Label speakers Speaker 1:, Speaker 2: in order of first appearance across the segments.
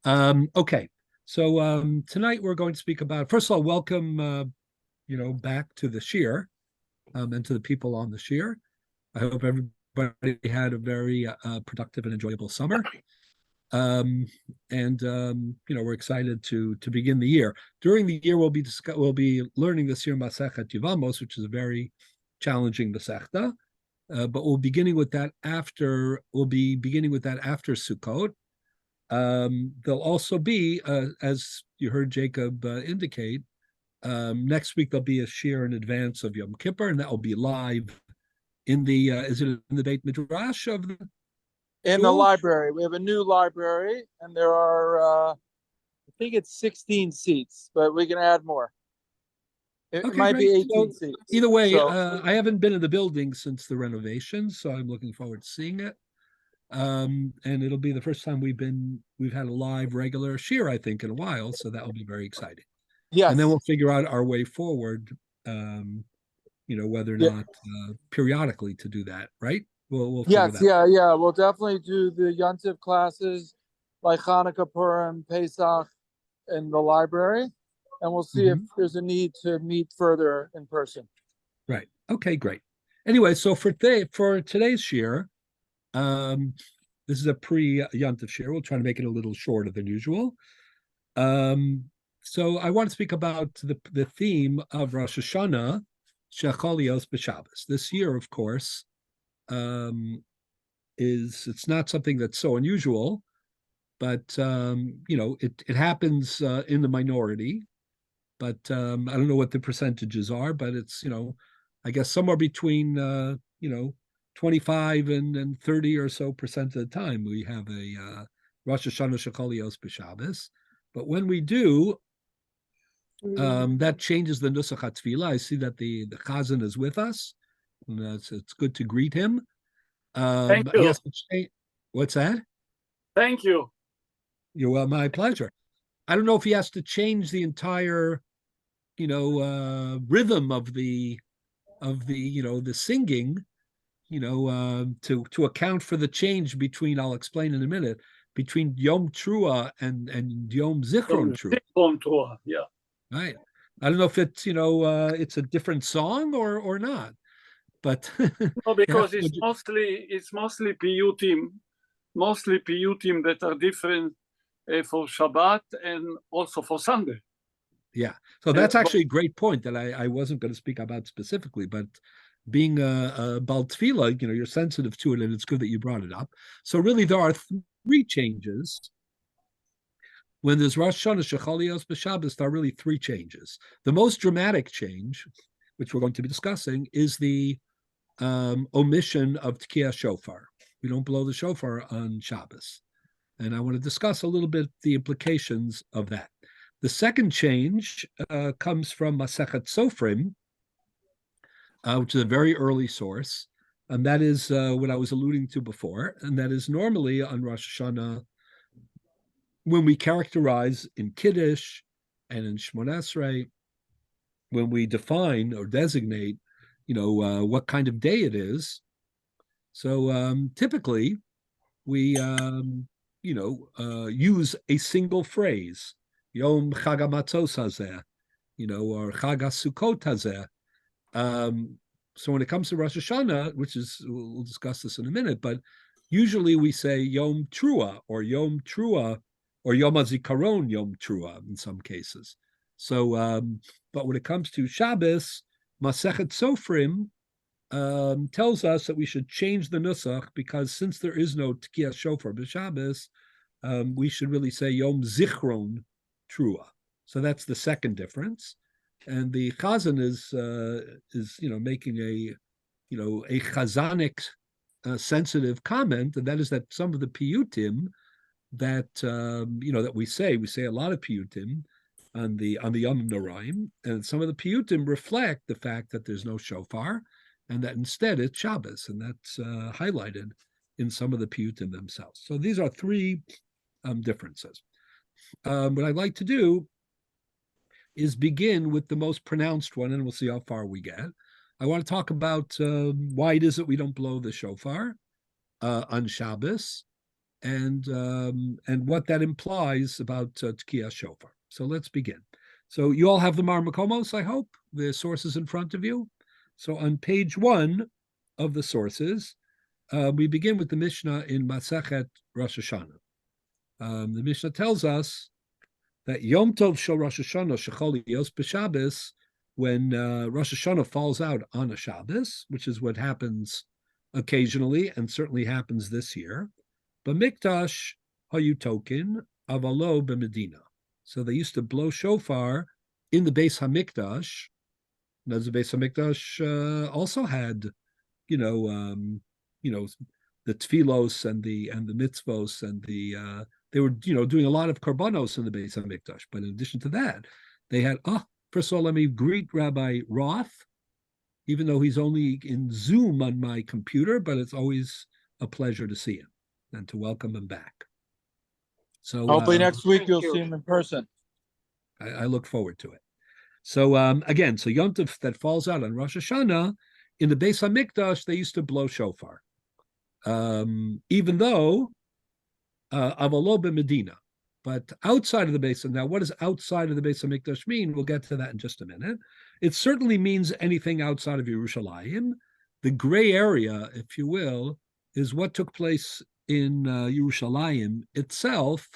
Speaker 1: Okay, so tonight we're going to speak about. First of all, welcome, back to the Shir, and to the people on the Shir. I hope everybody had a very productive and enjoyable summer. Um, and we're excited to begin the year. During the year, we'll be learning the Shir Masechet Yevamos, which is a very challenging Masechta. But we'll be beginning with that after Sukkot. There'll also be, as you heard Jacob indicate, next week there'll be a shir in advance of Yom Kippur, and that will be live in the, is it in the Beit Midrash of the
Speaker 2: In the
Speaker 1: shul?
Speaker 2: library. We have a new library, and there are, I think it's 16 seats, but we can add more. It
Speaker 1: Okay,
Speaker 2: might
Speaker 1: great.
Speaker 2: be
Speaker 1: So
Speaker 2: 18 seats.
Speaker 1: either way,
Speaker 2: So,
Speaker 1: I haven't been in the building since the renovation, so I'm looking forward to seeing it. And it'll be the first time we've had a live regular shir, I think, in a while, so that will be very exciting. And then
Speaker 2: yes.
Speaker 1: we'll figure out our way forward, whether or
Speaker 2: Yeah.
Speaker 1: not periodically to do that, right? We'll figure
Speaker 2: Yes,
Speaker 1: that.
Speaker 2: yeah. We'll definitely do the Yontif classes like Hanukkah, Purim, Pesach in the library. And we'll see if
Speaker 1: Mhm.
Speaker 2: there's a need to meet further in person.
Speaker 1: Right. Okay, great. Anyway, so for today's shir, um, this is a pre-Yontif shir. We'll try to make it a little shorter than usual. Um, so I want to speak about the theme of Rosh Hashanah, Shecholios B'Shabbos. This year, of course, um, it's not something that's so unusual, but it happens in the minority. But I don't know what the percentages are, but it's I guess somewhere between 25 and 30 or so percent of the time we have a Rosh Hashanah Shecholios B'Shabbos. But when we do, that changes the Nusach HaTfilah. I see that the Chazan is with us. And it's good to greet him.
Speaker 3: Thank
Speaker 1: He
Speaker 3: you.
Speaker 1: has to change. What's that?
Speaker 3: Thank you.
Speaker 1: You're well, my pleasure. I don't know if he has to change the entire, rhythm of the singing, to account for the change between. I'll explain in a minute, between Yom Trua and Yom Zichron Trua.
Speaker 3: Yeah.
Speaker 1: Right. I don't know if it's a different song or not, but
Speaker 3: No, because it's mostly piyutim that are different for Shabbat and also for Sunday.
Speaker 1: Yeah. So that's actually a great point that I wasn't going to speak about specifically, but being a Bal Tefillah, you're sensitive to it, and it's good that you brought it up. So really, there are three changes. When there's Rosh Hashanah, Shecholios, B'Shabbos, there are really three changes. The most dramatic change, which we're going to be discussing, is the omission of Tkiyah Shofar. We don't blow the shofar on Shabbos. And I want to discuss a little bit the implications of that. The second change comes from Masechet Sofrim, which is a very early source. And that is what I was alluding to before. And that is normally on Rosh Hashanah, when we characterize in Kiddush and in Shmon Esrei, when we define or designate, what kind of day it is. So typically, we use a single phrase, Yom Chag HaMatzos Hazeh, or Chag HaSukkot Hazeh. So when it comes to Rosh Hashanah, we'll discuss this in a minute, but usually we say Yom Trua or Yom Trua or Yom HaZikaron Yom Trua in some cases. So, but when it comes to Shabbos, Masechet Sofrim tells us that we should change the nusach, because since there is no Tkiyah Shofar b'Shabbos, we should really say Yom Zichron Trua. So that's the second difference. And the Chazan is making a Chazanic sensitive comment, and that is that some of the piyutim that that we say a lot of piyutim on the Yom Noraim, and some of the piyutim reflect the fact that there's no shofar, and that instead it's Shabbos, and that's highlighted in some of the piyutim themselves. So these are three differences. What I'd like to do is begin with the most pronounced one, and we'll see how far we get. I want to talk about why it is that we don't blow the shofar on Shabbos. and what that implies about Tkiya Shofar. So let's begin. So you all have the Mar Makomos, I hope, the sources in front of you. So on page 1 of the sources, we begin with the Mishnah in Masechet Rosh Hashanah. The Mishnah tells us that Yom Tov Shel Rosh Hashanah Shechol Yos B'Shabbos, when Rosh Hashanah falls out on a Shabbos, which is what happens occasionally and certainly happens this year, B'Mikdash Hayutokin Avalo B'Medina. So they used to blow shofar in the Beis Hamikdash. Now the Beis Hamikdash also had, the tefillos and the mitzvos and they were doing a lot of korbanos in the Beis Hamikdash. But in addition to that, they had first of all, let me greet Rabbi Roth, even though he's only in Zoom on my computer, but it's always a pleasure to see him and to welcome him back. So
Speaker 2: hopefully next week you'll see him in person.
Speaker 1: I look forward to it. So again, so Yom Tov that falls out on Rosh Hashanah, in the Beis Hamikdash, they used to blow shofar. Even though Avalo B'Medina, but outside of the Beis, now what does outside of the Beis Hamikdash mean? We'll get to that in just a minute. It certainly means anything outside of Yerushalayim. The gray area, if you will, is what took place in Yerushalayim itself.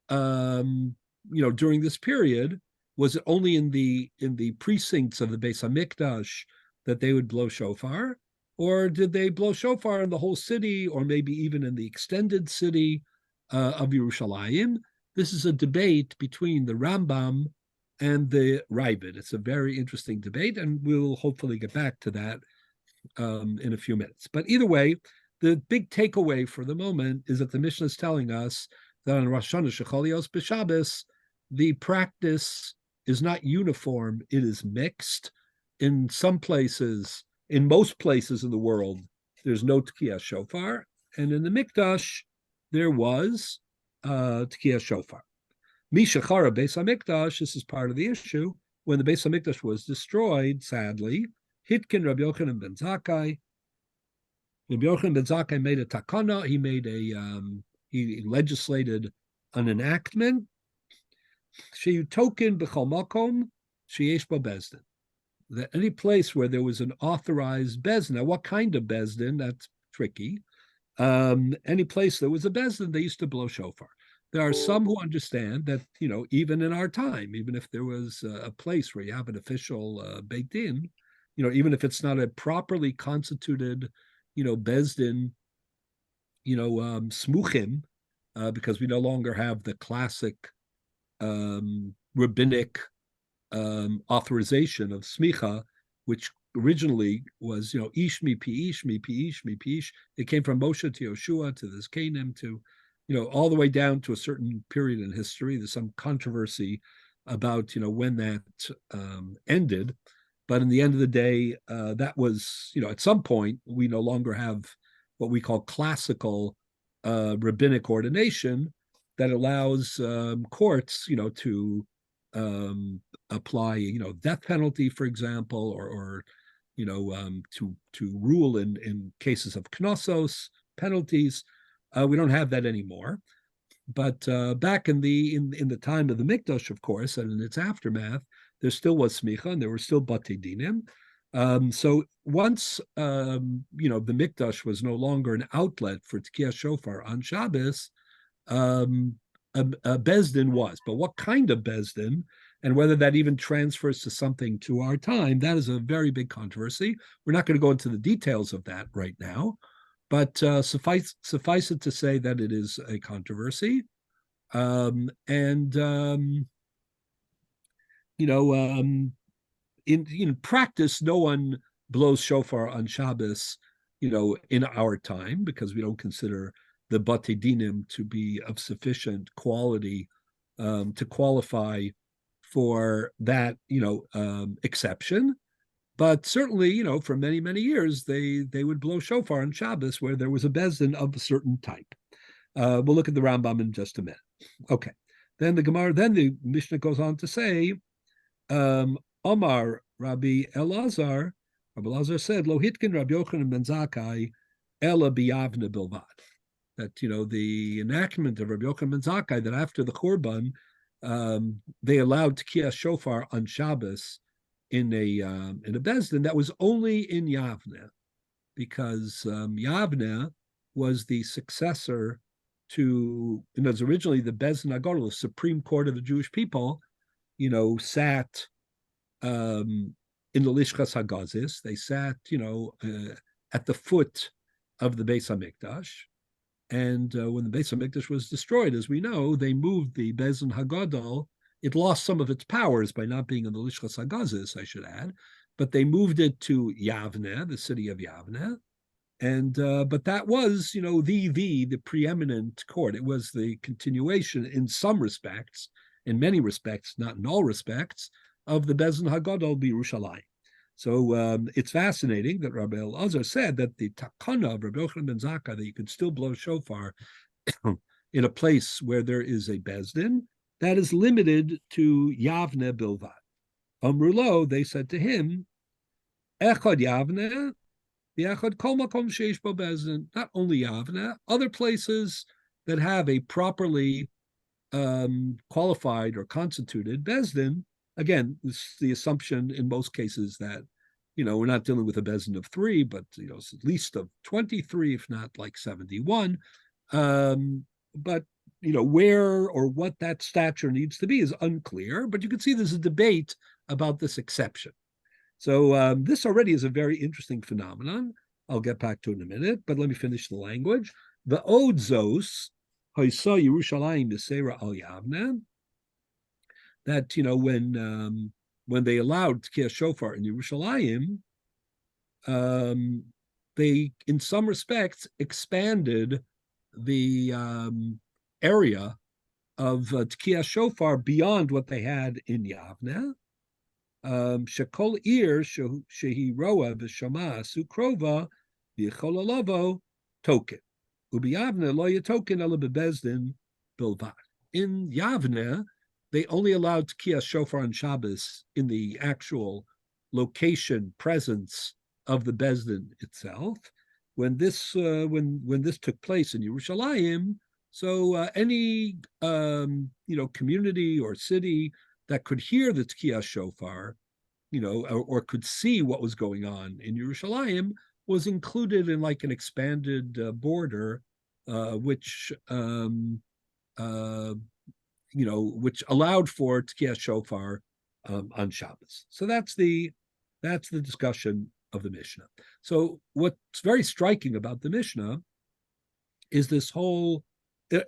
Speaker 1: During this period, was it only in the precincts of the Beis Hamikdash that they would blow shofar, or did they blow shofar in the whole city, or maybe even in the extended city of Yerushalayim? This is a debate between the Rambam and the Ravid. It's a very interesting debate, and we'll hopefully get back to that in a few minutes. But either way, the big takeaway for the moment is that the Mishnah is telling us that on Rosh Hashanah Shechol Yos B'Shabbos, the practice is not uniform, it is mixed. In some places, in most places in the world, there's no Tkiya Shofar, and in the Mikdash, there was Tkiya Shofar. Mishachara Beis HaMikdash, this is part of the issue, when the Beis HaMikdash was destroyed, sadly, Hitkin Rabbi Yochanan ben Zakkai. Rabbi Yochanan ben Zakkai made a takana, he legislated an enactment, Sheyutokin B'chol Makom Sheyesh Bo Bezdin, that any place where there was an authorized bezdin, now what kind of bezdin, that's tricky, any place there was a bezdin, they used to blow shofar. There are some who understand that, even in our time, even if there was a place where you have an official Beit Din, even if it's not a properly constituted, bezdin, smuchim, because we no longer have the classic rabbinic authorization of smicha, which originally was, ish mi pi ish, mi pi ish, mi pi ish. It came from Moshe to Yoshua to the Zkanim to, all the way down to a certain period in history. There's some controversy about, when that ended. But in the end of the day, that was, at some point, we no longer have what we call classical rabbinic ordination that allows courts, to apply, death penalty, for example, or to rule in cases of knossos, penalties. We don't have that anymore. But back in the time of the Mikdash, of course, and in its aftermath, there still was smicha and there were still batei dinim. So once the Mikdash was no longer an outlet for Tkiya Shofar on Shabbos, a bezdin was. But what kind of bezdin, and whether that even transfers to something to our time, that is a very big controversy. We're not going to go into the details of that right now, but suffice it to say that it is a controversy. In practice, no one blows shofar on Shabbos, in our time, because we don't consider the batei dinim to be of sufficient quality to qualify for that, exception. But certainly, for many, many years, they would blow shofar on Shabbos where there was a bezdin of a certain type. We'll look at the Rambam in just a minute. Okay. Then the Mishnah goes on to say, Omar Rabbi Elazar said, Lo hitkin Rabbi Yochanan ben Zakkai ela biyavne bilvad. that the enactment of Rabbi Yochanan ben Zakkai that after the Churban, they allowed Tkiyas Shofar on Shabbos in a Bezdin that was only in Yavne, because Yavne was the successor to, originally the Bezdin Hagadol, the Supreme Court of the Jewish people, sat in the Lishchas Hagazis. They sat, at the foot of the Beis Hamikdash. And when the Beis Hamikdash was destroyed, as we know, they moved the Bezdin Hagadol. It lost some of its powers by not being in the Lishchas Hagazis, I should add, but they moved it to Yavne, the city of Yavne. And but that was, the preeminent court. It was the continuation in some respects, in many respects, not in all respects, of the Bezdin Hagadol b'Yerushalayim. So it's fascinating that Rabbi Elazar said that the takana of Rabbi Yochanan ben Zakkai, that you could still blow shofar in a place where there is a Bezdin, that is limited to Yavne bilvad. Amrulo, they said to him, Echad Yavne, v'echad kol makom sheish bo Bezdin. Not only Yavne, other places that have a properly qualified or constituted Bezdin. Again, this is the assumption in most cases that, we're not dealing with a Bezdin of 3, but, at least of 23, if not like 71. But, where or what that stature needs to be is unclear, but you can see there's a debate about this exception. So this already is a very interesting phenomenon. I'll get back to it in a minute, but let me finish the language. The Odzos, Haisa Yerushalayim Yisera al Yavne, that when they allowed Tkiyas Shofar in Yerushalayim, they in some respects expanded the area of Tkiyas Shofar beyond what they had in Yavne. Shekol ir shehi roa v'shama sukrova v'yicholalavo token ubiyavne lo yetoken ala bebezdin bilvad. In Yavne, they only allowed Tkiyas Shofar on Shabbos in the actual location, presence of the Bezdin itself. When this took place in Yerushalayim, so any community or city that could hear the Tkiyas Shofar, or could see what was going on in Yerushalayim, was included in like an expanded border, which which allowed for Tkiyas Shofar on Shabbos. So that's the discussion of the Mishnah. So what's very striking about the Mishnah is there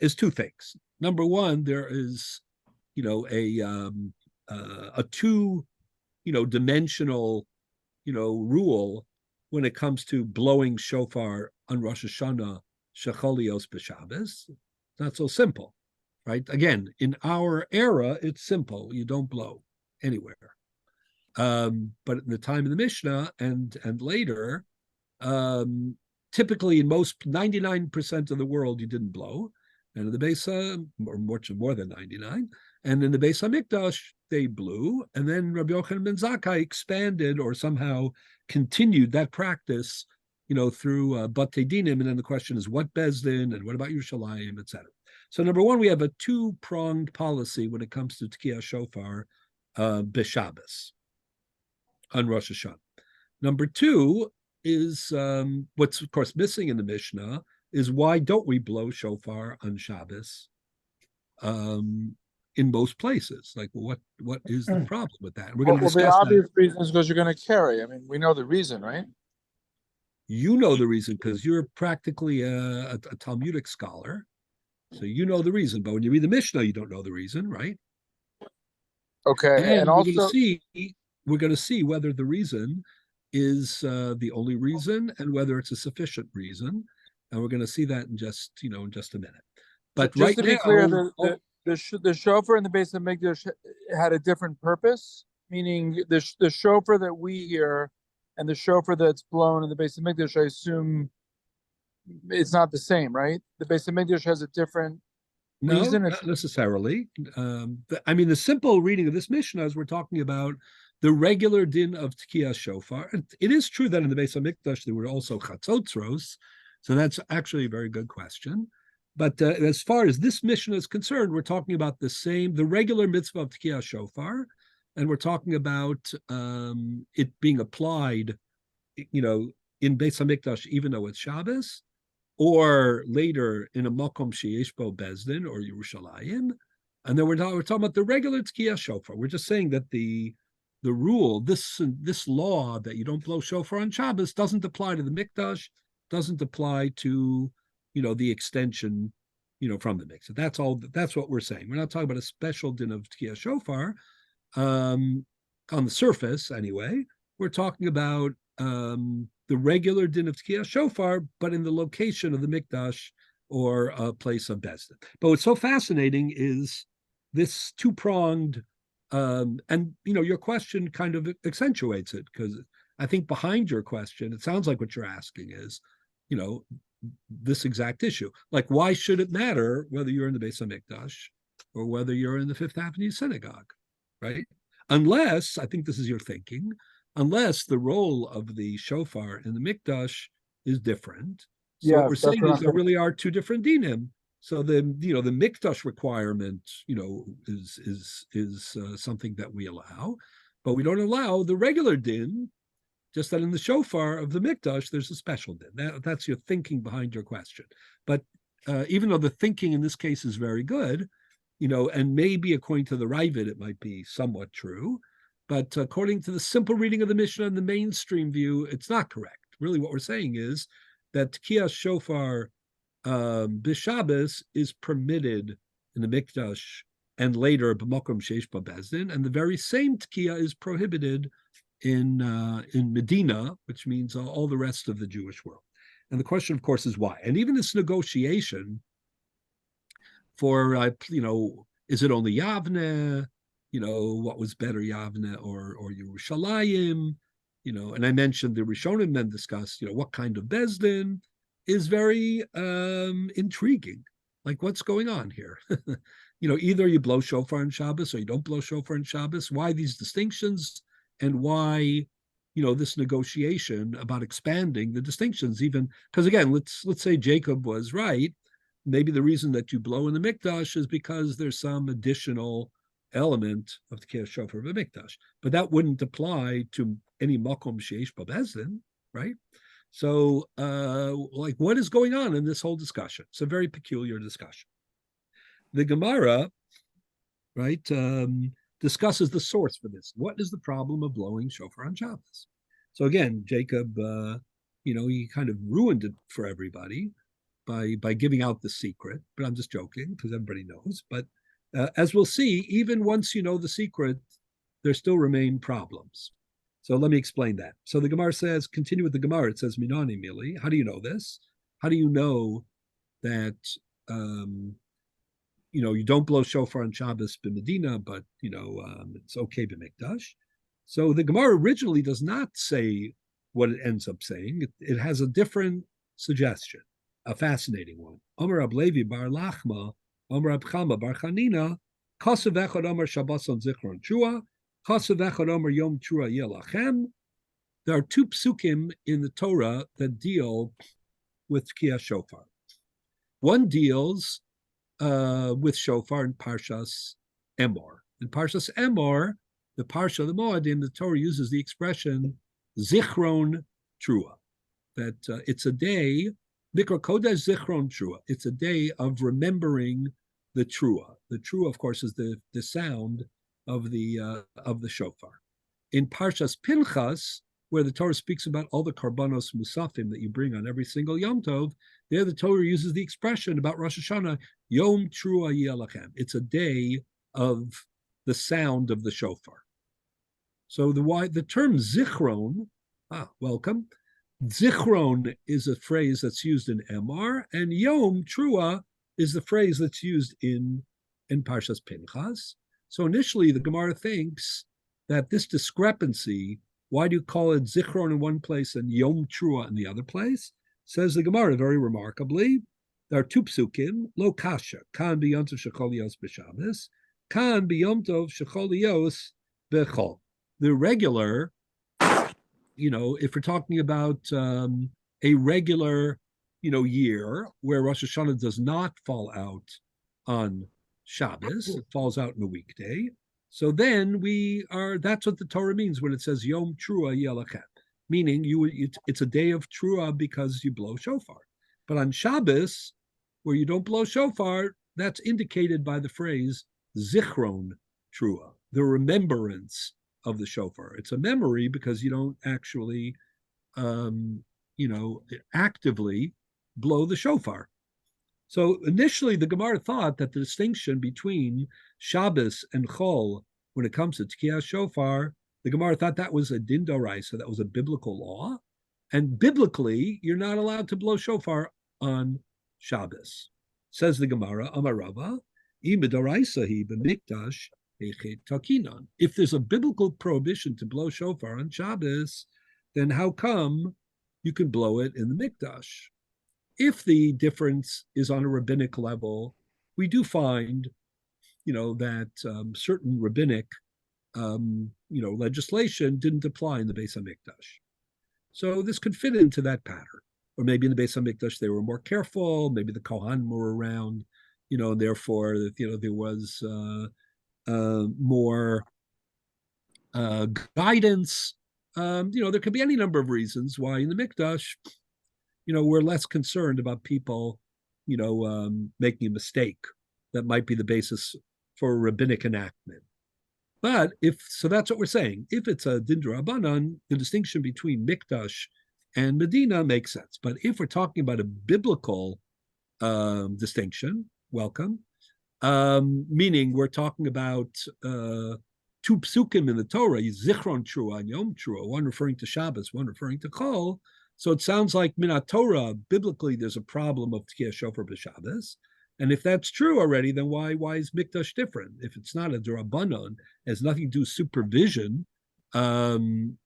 Speaker 1: is two things. Number one, there is a two dimensional rule when it comes to blowing shofar on Rosh Hashanah shecholios b'Shabbos. It's not so simple. Right? Again, in our era, it's simple. You don't blow anywhere. But in the time of the Mishnah and later, typically in most 99% of the world, you didn't blow. And in the Beis, or more than 99. And in the Beis Hamikdash, they blew. And then Rabbi Yochanan ben Zakkai expanded or somehow continued that practice, through Batei Dinim. And then the question is, what Bezdin and what about Yerushalayim, etc. So number one, we have a two-pronged policy when it comes to Tkiyas Shofar b'Shabbos on Rosh Hashanah. Number two is what's of course missing in the Mishnah is why don't we blow shofar on Shabbos in most places? Like, what is the problem with that? We're going to discuss
Speaker 2: the obvious
Speaker 1: that.
Speaker 2: reason is because you're going to carry. I mean, we know the reason, right?
Speaker 1: You know the reason because you're practically a Talmudic scholar. So you know the reason, but when you read the Mishnah, you don't know the reason, right?
Speaker 2: Okay, and also
Speaker 1: we're going to see whether the reason is the only reason and whether it's a sufficient reason, and we're going to see that in just a minute. But
Speaker 2: just
Speaker 1: right
Speaker 2: to be
Speaker 1: now,
Speaker 2: clear, the shofar in the Beis Hamikdash had a different purpose, meaning the shofar that we hear and the shofar that's blown in the Beis Hamikdash, I assume it's not the same, right? The Beis Hamikdash has a different reason.
Speaker 1: Not necessarily. The simple reading of this Mishnah is we're talking about the regular din of Tkiyas Shofar. And it is true that in the Beis Hamikdash there were also chatzotzros, so that's actually a very good question. But as far as this mission is concerned, we're talking about the regular mitzvah of Tkiyah Shofar, and we're talking about it being applied, in Beis Hamikdash, even though it's Shabbos, or later in a Makom Sheyesh Bo Bezdin or Yerushalayim. And then we're talking about the regular Tkiyah Shofar. We're just saying that the rule, this law that you don't blow shofar on Shabbos doesn't apply to the Mikdash, doesn't apply to the extension, from the mikdash. That's all. That's what we're saying. We're not talking about a special din of Tkiyah Shofar. On the surface, anyway, we're talking about the regular din of Tkiyah Shofar, but in the location of the mikdash or a place of Bezdin. But what's so fascinating is this two-pronged, and your question kind of accentuates it, because I think behind your question, it sounds like what you're asking is, this exact issue. Like, why should it matter whether you're in the Beis Hamikdash or whether you're in the Fifth Avenue Synagogue, right? Unless, I think this is your thinking, unless the role of the shofar in the Mikdash is different. So what we're saying is there really are two different dinim. So the Mikdash requirement, is something that we allow, but we don't allow the regular din. Just that in the shofar of the Mikdash, there's a special din. That's your thinking behind your question. But even though the thinking in this case is very good, and maybe according to the Ravid, it might be somewhat true, but according to the simple reading of the Mishnah and the mainstream view, it's not correct. Really what we're saying is that Tkiyah Shofar b'Shabbos is permitted in the Mikdash and later b'Makom Sheish Bezdin, and the very same Tkiyah is prohibited in Medina, which means all the rest of the Jewish world. And the question, of course, is why. And even this negotiation for, is it only Yavne? What was better, Yavne or Yerushalayim? And I mentioned the Rishonim then discussed, what kind of Bezdin is very intriguing. Like, what's going on here? Either you blow shofar on Shabbos or you don't blow shofar on Shabbos. Why these distinctions? And why, this negotiation about expanding the distinctions, even because, again, let's say Jacob was right. Maybe the reason that you blow in the mikdash is because there's some additional element of the Tkiyah Shofar of a mikdash, but that wouldn't apply to any makom sheish bezdin, right? So, what is going on in this whole discussion? It's a very peculiar discussion. The Gemara, right? Discusses the source for this. What is the problem of blowing shofar on Shabbos? So again, Jacob, he kind of ruined it for everybody by giving out the secret, but I'm just joking because everybody knows. But as we'll see, even once you know the secret, there still remain problems. So let me explain that. So the Gemara says, continue with the Gemara. It says, Minani Mili. How do you know this? How do you know that you don't blow shofar on Shabbos b'Medina, but it's okay b'Mikdash? So the Gemara originally does not say what it ends up saying. It has a different suggestion, a fascinating one. Omer Rab Levi bar Lachma, Omer Rab Chama bar Chanina, Kasav echad Omer Shabbos on Zichron Trua, Kasav echad Omer Yom Trua Yelachem. There are two psukim in the Torah that deal with Tkiyah Shofar. One deals with shofar in Parshas Emor. In Parshas Emor, the Parsha, the Moedim, the Torah uses the expression Zichron Trua, that it's a day, Mikra Kodesh Zichron Trua. It's a day of remembering the Trua. The Trua, of course, is the sound of the shofar. In Parshas Pinchas, where the Torah speaks about all the karbanos musafim that you bring on every single Yom Tov, there the Torah uses the expression about Rosh Hashana, Yom Trua Yelachem. It's a day of the sound of the shofar. So the term Zichron, welcome. Zichron is a phrase that's used in Emor, and Yom Trua is the phrase that's used in Parshas Pinchas. So initially, the Gemara thinks that this discrepancy, why do you call it Zichron in one place and Yom Trua in the other place? Says the Gemara very remarkably, there are two psukim, lo kasha, kan b'yom tov shechol yos b'Shabbos, kan b'yom tov shechol yos b'chol. The regular, if we're talking about a regular year where Rosh Hashanah does not fall out on Shabbos, it falls out in a weekday. So then that's what the Torah means when it says Yom Trua Yelachem, meaning it's a day of Trua because you blow shofar. But on Shabbos, where you don't blow shofar, that's indicated by the phrase Zichron Trua, the remembrance of the shofar. It's a memory because you don't actually, actively blow the shofar. So initially, the Gemara thought that the distinction between Shabbos and Chol, when it comes to Tkiyah Shofar, the Gemara thought that was a din d'oraisa, that was a biblical law. And biblically, you're not allowed to blow shofar on Shabbos. Says the Gemara, Amar Rava, if there's a biblical prohibition to blow shofar on Shabbos, then how come you can blow it in the Mikdash? If the difference is on a rabbinic level, we do find, that certain rabbinic, legislation didn't apply in the Beis HaMikdash. So this could fit into that pattern. Or maybe in the Beis HaMikdash they were more careful. Maybe the Kohanim were around, therefore, there was more guidance. There could be any number of reasons why in the Mikdash, we're less concerned about people, making a mistake that might be the basis for a rabbinic enactment. But that's what we're saying. If it's a din d'Rabbanan, the distinction between Mikdash and Medina makes sense. But if we're talking about a biblical distinction, welcome, meaning we're talking about two psukim in the Torah, Zichron Trua and Yom Trua, one referring to Shabbos, one referring to Chol. So it sounds like Minat Torah, biblically, there's a problem of Tkiyah Shofar b'Shabbos. And if that's true already, then why is Mikdash different? If it's not a D'Rabbanan, has nothing to do with supervision, you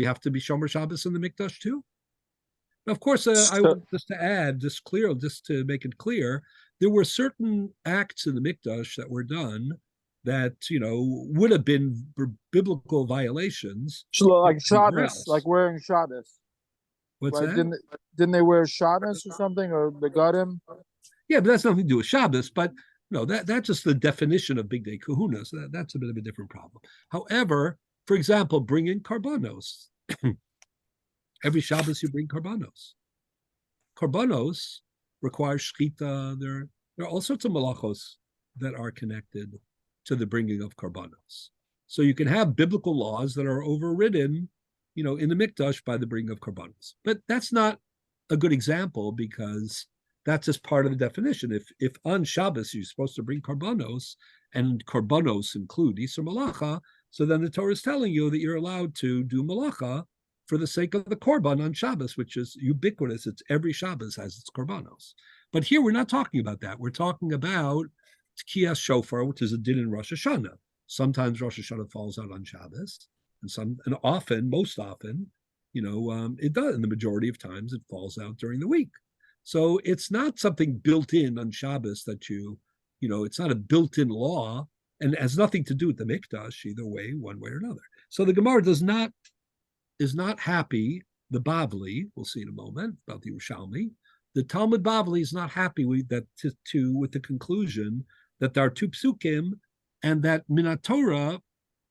Speaker 1: have to be Shomer Shabbos in the Mikdash too. Now, of course, I want just to add, just to make it clear, there were certain acts in the Mikdash that were done that, would have been biblical violations.
Speaker 2: Like Shabbos, like wearing Shabbos.
Speaker 1: What's
Speaker 2: right?
Speaker 1: that?
Speaker 2: Didn't they wear Shabbos or something, or they got him?
Speaker 1: Yeah, but that's nothing to do with Shabbos. But no, that's just the definition of big day kahuna. So that's a bit of a different problem. However, for example, bring in karbanos. Every Shabbos you bring karbanos. Karbanos require shchita. There are all sorts of malachos that are connected to the bringing of karbanos. So you can have biblical laws that are overridden, in the Mikdash by the bringing of karbanos. But that's not a good example because that's just part of the definition. If on Shabbos you're supposed to bring karbanos, and karbanos include Isur Malacha, so then the Torah is telling you that you're allowed to do Malacha for the sake of the korban on Shabbos, which is ubiquitous. It's every Shabbos has its korbanos. But here we're not talking about that. We're talking about Tkiyah Shofar, which is a din in Rosh Hashanah. Sometimes Rosh Hashanah falls out on Shabbos, most often, it does. In the majority of times, it falls out during the week. So it's not something built in on Shabbos that it's not a built-in law, and it has nothing to do with the Mikdash either way, one way or another. So the Gemara is not happy. The Bavli, we'll see in a moment about the Yerushalmi. The Talmud Bavli is not happy with that with the conclusion that there are two psukim, and that Minat Torah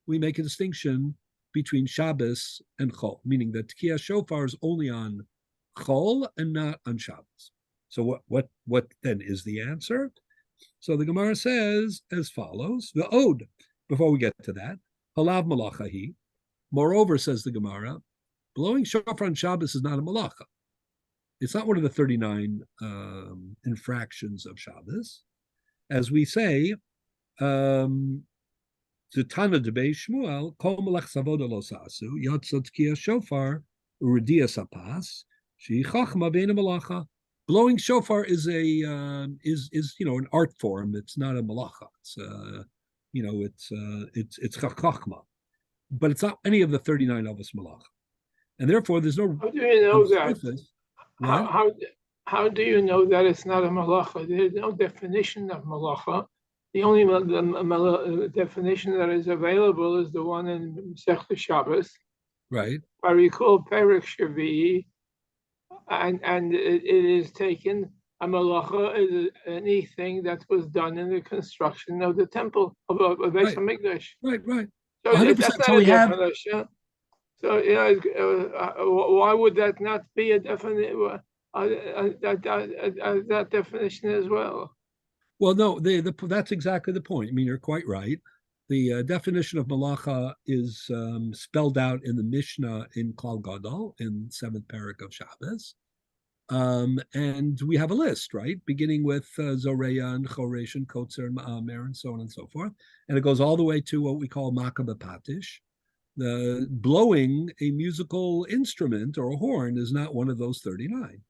Speaker 1: we make a distinction between Shabbos and Chol, meaning that Tkiyah Shofar is only on Chol and not on Shabbos. So what then is the answer? So the Gemara says as follows: the Ode. Before we get to that, Halav Malachahi. Moreover, says the Gemara, blowing shofar on Shabbos is not a malacha. It's not one of the 39 infractions of Shabbos. As we say, Zutana debei Shmuel, Kol Malach Savoda Lo Sasu, Yotzot Tkiyah Shofar, Uridia Sapas, Shi Chachma Beina Malacha. Blowing shofar is an art form. It's not a malacha. It's chachma, but it's not any of the 39 avos malacha, and therefore there's no.
Speaker 4: How do you know that? How do you know that it's not a malacha? There's no definition of malacha. The only definition that is available is the one in Masechta Shabbos.
Speaker 1: Right.
Speaker 4: I recall Perek Shavi, and it is taken. A malacha is anything that was done in the construction of the temple of Beis Hamikdash.
Speaker 1: Right.
Speaker 4: So
Speaker 1: 100%.
Speaker 4: that's not
Speaker 1: So
Speaker 4: a
Speaker 1: we have.
Speaker 4: definition. So why would that not be a definite that definition as well?
Speaker 1: Well, no, that's exactly the point. I mean, you're quite right. The definition of malacha is spelled out in the Mishnah in Klal Gadol in 7th parak of Shabbos. And we have a list, right? Beginning with Zoreya and Choresh and Kotzer and Ma'amer and so on and so forth. And it goes all the way to what we call Makah B'Patish. The blowing a musical instrument or a horn is not one of those 39,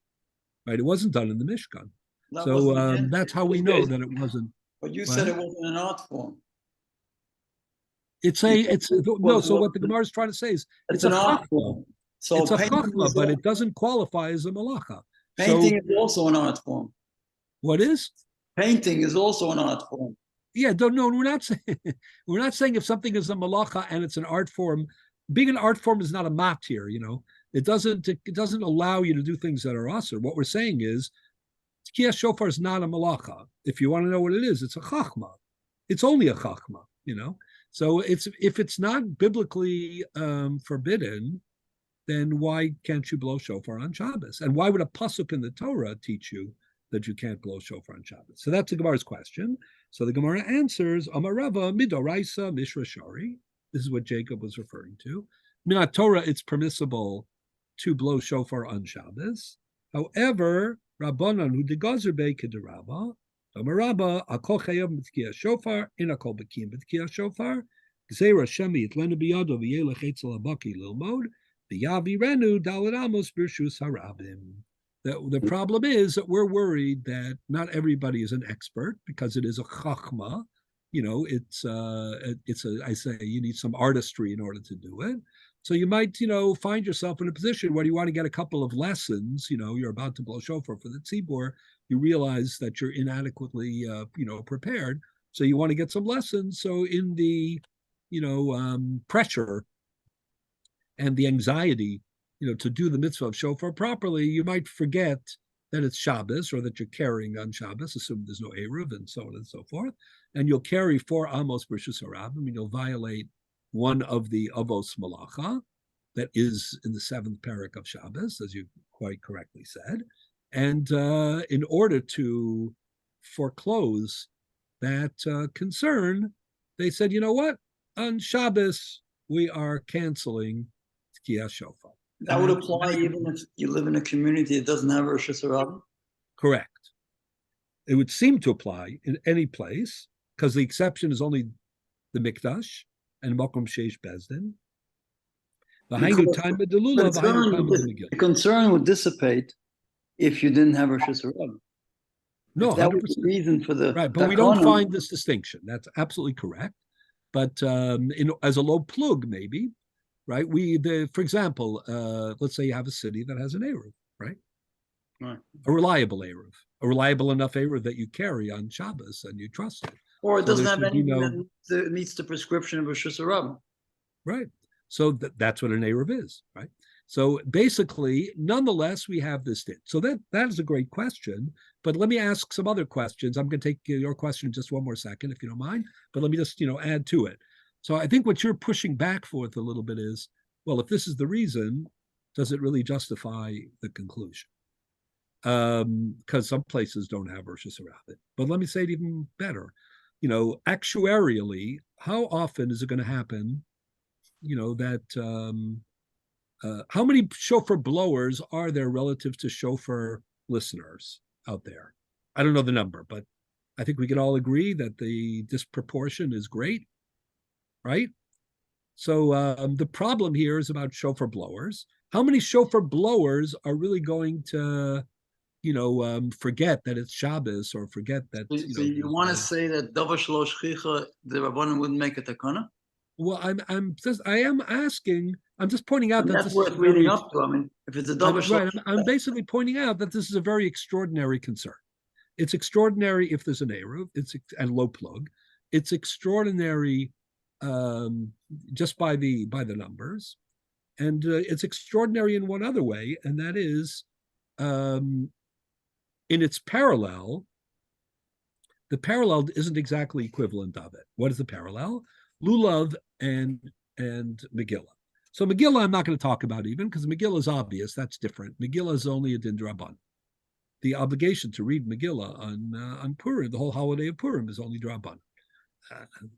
Speaker 1: right? It wasn't done in the Mishkan. So that's how we know that it wasn't.
Speaker 5: But you said it wasn't an art form.
Speaker 1: So what the Gemara is trying to say is
Speaker 5: it's an art form. So
Speaker 1: it's a chachma, but it doesn't qualify as a malacha.
Speaker 5: Painting is also an art form.
Speaker 1: What is?
Speaker 5: Painting is also an art form.
Speaker 1: Yeah, we're not saying if something is a malacha and it's an art form. Being an art form is not a matir, It doesn't allow you to do things that are asur. What we're saying is Tkiyah shofar is not a malacha. If you want to know what it is, it's a chachma. It's only a chachma, So if it's not biblically forbidden, then why can't you blow shofar on Shabbos? And why would a pasuk in the Torah teach you that you can't blow shofar on Shabbos? So that's the Gemara's question. So the Gemara answers, Amarava midoraisa mishra shari. This is what Jacob was referring to. Minat Torah, it's permissible to blow shofar on Shabbos. However, Rabbanan who degazer be kedarabba, Amarabba akol chayav mitkiyah shofar in akol bekim mitkiyah shofar. Gzeira shemi itlenu biyado v'yelech etzel abaki lilmod. The problem is that we're worried that not everybody is an expert because it is a chachma. I say you need some artistry in order to do it. So you might, find yourself in a position where you want to get a couple of lessons. You're about to blow shofar for the tzibur. You realize that you're inadequately, prepared. So you want to get some lessons. So in the, pressure and the anxiety, to do the mitzvah of shofar properly, you might forget that it's Shabbos or that you're carrying on Shabbos, assuming there's no Eruv and so on and so forth. And you'll carry 4 Amos B'Rishus Harabim, and you'll violate one of the Avos Malacha that is in the 7th parak of Shabbos, as you quite correctly said. And in order to foreclose that concern, they said, you know what? On Shabbos, we are canceling Tkiyah shofar.
Speaker 5: That would apply even if you live in a community that doesn't have Rosh Hashanah?
Speaker 1: Correct. It would seem to apply in any place because the exception is only the Mikdash and Mokom Sheish Bezdin.
Speaker 5: The concern would dissipate if you didn't have Rosh Hashanah.
Speaker 1: No,
Speaker 5: that was the reason for the
Speaker 1: right, but we don't find this distinction. That's absolutely correct. But as a low plug, maybe, right? For example, let's say you have a city that has an Eruv, right?
Speaker 5: Right.
Speaker 1: A reliable Eruv, a reliable enough Eruv that you carry on Shabbos and you trust it.
Speaker 5: Or it doesn't have anything that meets the prescription of Rosh Hashanah.
Speaker 1: Right. So that's what an Eruv is, right? So basically, nonetheless, we have this thing. So that is a great question. But let me ask some other questions. I'm going to take your question in just one more second, if you don't mind. But let me just, add to it. So I think what you're pushing back forth a little bit is, well, if this is the reason, does it really justify the conclusion? Because some places don't have Rosh Hashanah. But let me say it even better. Actuarially, how often is it going to happen, that how many shofar blowers are there relative to shofar listeners out there? I don't know the number, but I think we can all agree that the disproportion is great, right? So the problem here is about shofar blowers. How many shofar blowers are really going to, forget that it's Shabbos or forget that?
Speaker 5: So you want to say that Davar Shelo Shchicha, the Rabbanan wouldn't make a takana?
Speaker 1: Well, I'm just pointing out that
Speaker 5: that's worth reading up to. I mean, if it's a double
Speaker 1: right, I'm basically pointing out that this is a very extraordinary concern. It's extraordinary if there's an Eruv, and low plug. It's extraordinary just by the numbers, and it's extraordinary in one other way, and that is in its parallel, the parallel isn't exactly equivalent of it. What is the parallel? Lulav and Megillah. So Megillah, I'm not going to talk about even because Megillah is obvious. That's different. Megillah is only a din draban. The obligation to read Megillah on Purim, the whole holiday of Purim, is only draban.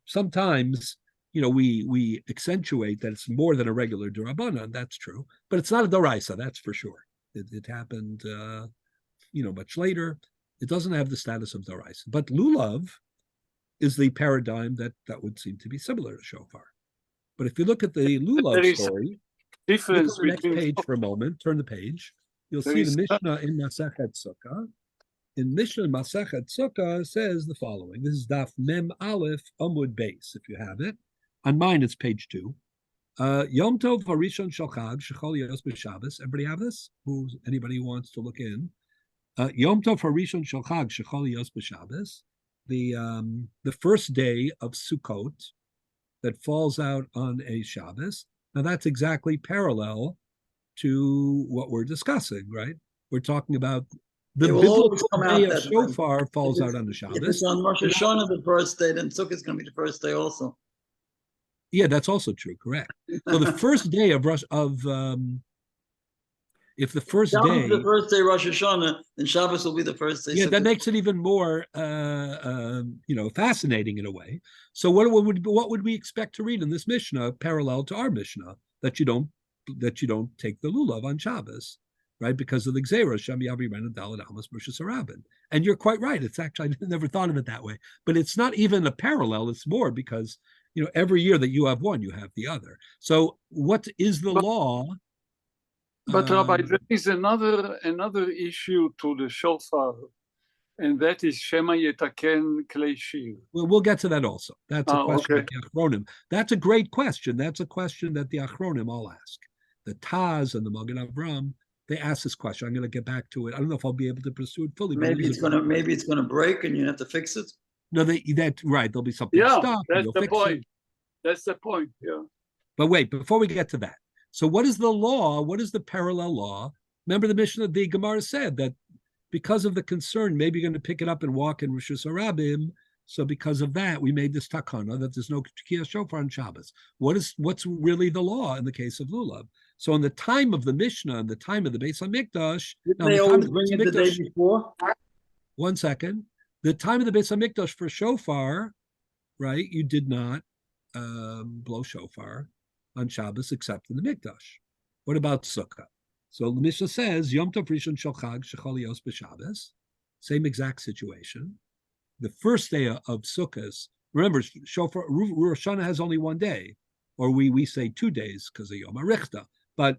Speaker 1: Sometimes, we accentuate that it's more than a regular drabanan. That's true, but it's not a doraisa. That's for sure. It happened, much later. It doesn't have the status of doraisa. But lulav is the paradigm that would seem to be similar to shofar. But if you look at the lulav story, look on the next page for a moment. Turn the page. You'll see the Mishnah in Masechet Sukkah. In Mishnah Masechet Sukkah says the following. This is Daf Mem Aleph Amud Beis, if you have it. On mine, it's page 2. Yom Tov Harishon Shel Chag Shechol Yos B'Shabbos. Everybody have this? Anybody who wants to look in? Yom Tov Harishon Shel Chag Shechol Yos B'Shabbos. The first day of Sukkot that falls out on a Shabbos. Now that's exactly parallel to what we're discussing, right? We're talking about the biblical day of shofar falls out on the Shabbos.
Speaker 5: If it's on Rosh Hashana the first day, then Sukkot is going to be the first day also.
Speaker 1: Yeah, that's also true. Correct. So the first day of if the first day,
Speaker 5: the first day Rosh Hashana, then Shabbos will be the first day.
Speaker 1: Yeah, Sukkot. That makes it even more, fascinating in a way. So what would we expect to read in this Mishnah, parallel to our Mishnah, that you don't take the lulav on Shabbos, right? Because of the Gzeira, Shem Yavi Ren Dalad Amos Moshe Sarabin. And you're quite right. It's actually, I never thought of it that way. But it's not even a parallel. It's more because, every year that you have one, you have the other. So what is the law?
Speaker 3: But Rabbi, there is another issue to the shofar, and that is Shema Yetaken Klei Shir.
Speaker 1: Well, we'll get to that also. That's a question of the Achronim. That's a great question. That's a question that the Achronim all ask. The Taz and the Magen Avram, they ask this question. I'm going to get back to it. I don't know if I'll be able to pursue it fully.
Speaker 5: Maybe it's going to break, and you have to fix it.
Speaker 1: No, right. There'll be something stuck.
Speaker 3: That's the point. That's the point. Yeah.
Speaker 1: But wait, before we get to that, so what is the law? What is the parallel law? Remember the Mishnah, the Gemara said that because of the concern, maybe you're going to pick it up and walk in Rosh Hashanah. So because of that, we made this takana that there's no Tekiyah Shofar on Shabbos. What's really the law in the case of lulav? So in the time of the Mishnah, in the time of the Beis HaMikdash,
Speaker 5: they always bring it the day before?
Speaker 1: 1 second. The time of the Beis HaMikdash for shofar, right? You did not blow shofar on Shabbos except in the Mikdash. What about Sukkah? So the Mishnah says, Yom Tov Rishon Shel Chag Shechol Yos B'Shabbos, same exact situation. The first day of Sukkot, remember, shofar, Rosh Hashanah has only one day, or we say 2 days because of Yom HaRichta, but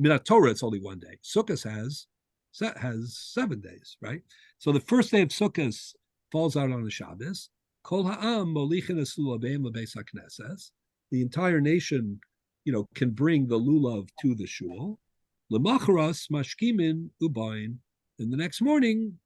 Speaker 1: Minat Torah, it's only one day. Sukkot has 7 days, right? So the first day of Sukkot falls out on a Shabbos. Kol ha'am molichin es lulaveim lebeis hakneses. The entire nation, can bring the lulav to the shul. Lemachras mashkimin ubayin. And the next morning,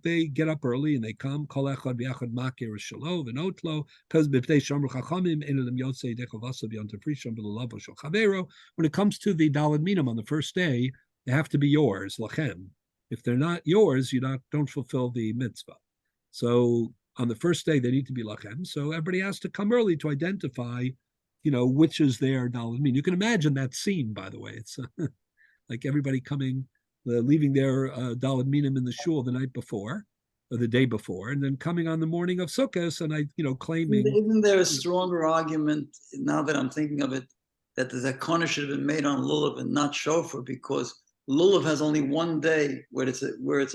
Speaker 1: they get up early and they come. Kol echad v'yachad makir shelo v'notlo because b'pnei shomru chachamim enelim yotzei dechavasa b'yontav rishon b'lulav shel chavero. When it comes to the dalad minim on the first day, they have to be yours, lachem. If they're not yours, don't fulfill the mitzvah. So on the first day, they need to be lachem. So everybody has to come early to identify, which is their dalad minim. You can imagine that scene, by the way. It's like everybody coming, leaving their dalad minim in the shul the night before, or the day before, and then coming on the morning of Sukkot and claiming.
Speaker 5: Isn't there a stronger argument, now that I'm thinking of it, that the zakona should have been made on lulav and not shofar, because lulav has only 1 day where it's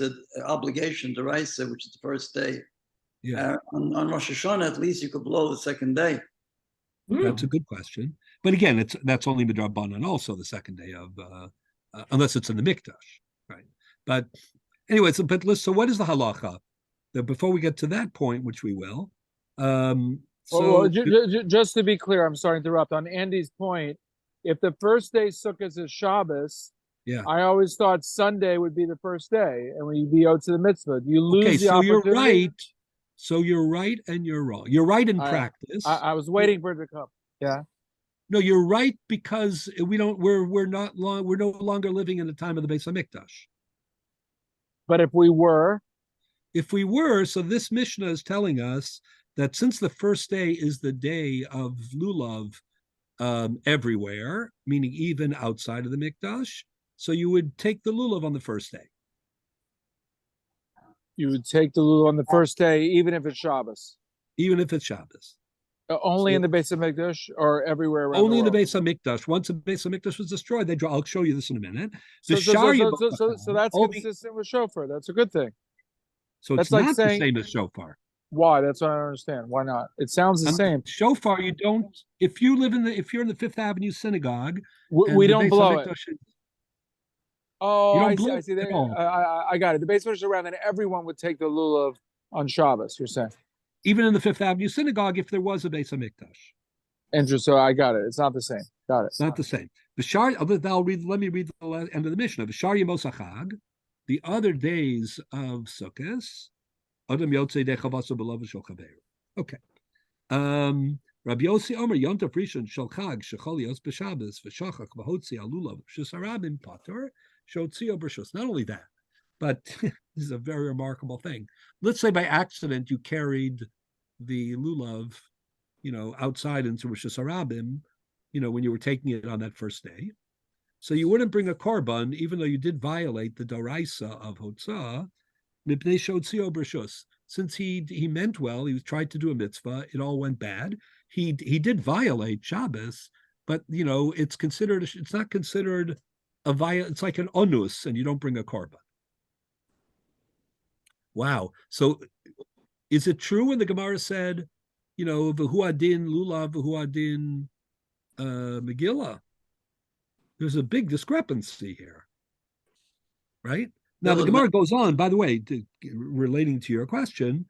Speaker 5: an obligation to raisa, which is the first day.
Speaker 1: Yeah.
Speaker 5: On Rosh Hashanah, at least you could blow the second day.
Speaker 1: That's a good question. But again, that's only midrabanan, also the second day of, unless it's in the mikdash, right? But anyway, so what is the halacha? Before we get to that point, which we will.
Speaker 2: Just to be clear, I'm sorry to interrupt. On Andy's point, if the first day Sukkot is Shabbos, I always thought Sunday would be the first day, and we'd be out to the mitzvah. You lose the opportunity.
Speaker 1: You're right. So you're right and you're wrong. You're right in practice.
Speaker 2: I was waiting for it to come. Yeah.
Speaker 1: No, you're right, because we're no longer living in the time of the Beis HaMikdash.
Speaker 2: But if we were,
Speaker 1: so this Mishnah is telling us that since the first day is the day of lulav everywhere, meaning even outside of the mikdash, so you would take the lulav on the first day.
Speaker 2: you would take the lulav on the first day, even if it's Shabbos.
Speaker 1: Even if it's Shabbos.
Speaker 2: Only in the Beis HaMikdash or everywhere around
Speaker 1: only
Speaker 2: the
Speaker 1: in the
Speaker 2: world?
Speaker 1: Beis HaMikdash. Once the Beis HaMikdash was destroyed, I'll show you this in a minute.
Speaker 2: So that's consistent with shofar. That's a good thing.
Speaker 1: So it's
Speaker 2: like
Speaker 1: not
Speaker 2: saying,
Speaker 1: the same as shofar.
Speaker 2: Why? That's what I don't understand. Why not? It sounds the same.
Speaker 1: Shofar, you don't. If you're in the Fifth Avenue synagogue,
Speaker 2: we don't blow it. Oh, I see. I got it. The Beis HaMikdash around, and everyone would take the lulav on Shabbos. You're saying,
Speaker 1: even in the Fifth Avenue synagogue, if there was a Beis HaMikdash.
Speaker 2: Interesting. So I got it. It's not the same. Got it.
Speaker 1: It's not the same. Let me read the end of the Mishnah. V'shar Yemos HaChag, the other days of Sukkot, Adam Yotzei Dechavasa B'Lav Shel Chaveru. Okay. Rabbi Yossi Omer Yontav Rishon Shel Chag Shechol Yos B'Shabbos V'Shachach V'Hotzi Alulav Shesarabim Pater Shotzio B'Shus. Not only that, but this is a very remarkable thing. Let's say by accident you carried the lulav, outside into Rosh Hashanah, when you were taking it on that first day. So you wouldn't bring a korban, even though you did violate the doraisa of Hotzah, mipnei shotzio b'rshus. Since he meant well, he tried to do a mitzvah, it all went bad. He did violate Shabbos, but it's not considered a it's like an onus, and you don't bring a korban. Wow. So is it true when the Gemara said, v'hu adin lulav, v'hu adin Megillah? There's a big discrepancy here, right? Now the Gemara goes on, by the way, relating to your question.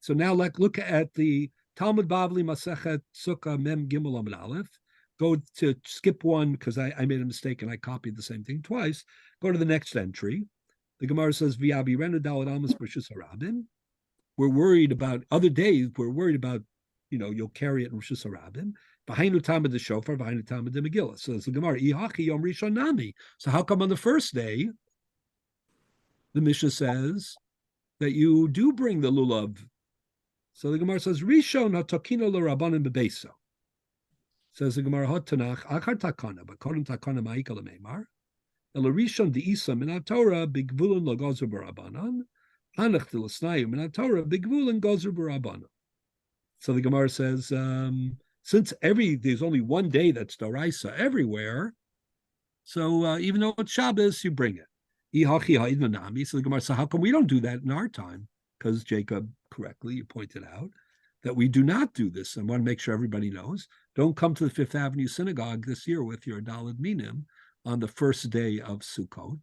Speaker 1: So now let's look at the Talmud Bavli Masechet Sukkah Mem Gimel Amud Aleph. Go to skip one because I made a mistake and I copied the same thing twice. Go to the next entry. The Gemara says, V'yabi renu daled almas b'rshus harabim. We're worried about other days. We're worried about, you'll carry it in Rosh Hashanah. Behind Tamid the shofar, behind Tamid the Megillah. So it's the Gemara, Ihachi Yom Rishon Nami. So how come on the first day, the Mishnah says that you do bring the lulav? So the Gemara says, Rishon hatokino l'rabanan bebeso. Says the Gemara, Hot Tanach, Achar Takana, but Kodem Takana Ma'ika l'meimar. Elarishon de'isa min ha-Torah b'gvulun l'gozer b'rabanan. Anach t'lasnayim min ha-Torah b'gvulun gozer b'rabanan. So the Gemara says, since there's only one day that's Doraisa everywhere, so even though it's Shabbos, you bring it. So the Gemara says, how come we don't do that in our time? Because Jacob, correctly, you pointed out that we do not do this. I want to make sure everybody knows. Don't come to the Fifth Avenue Synagogue this year with your Daled Minim on the first day of Sukkot,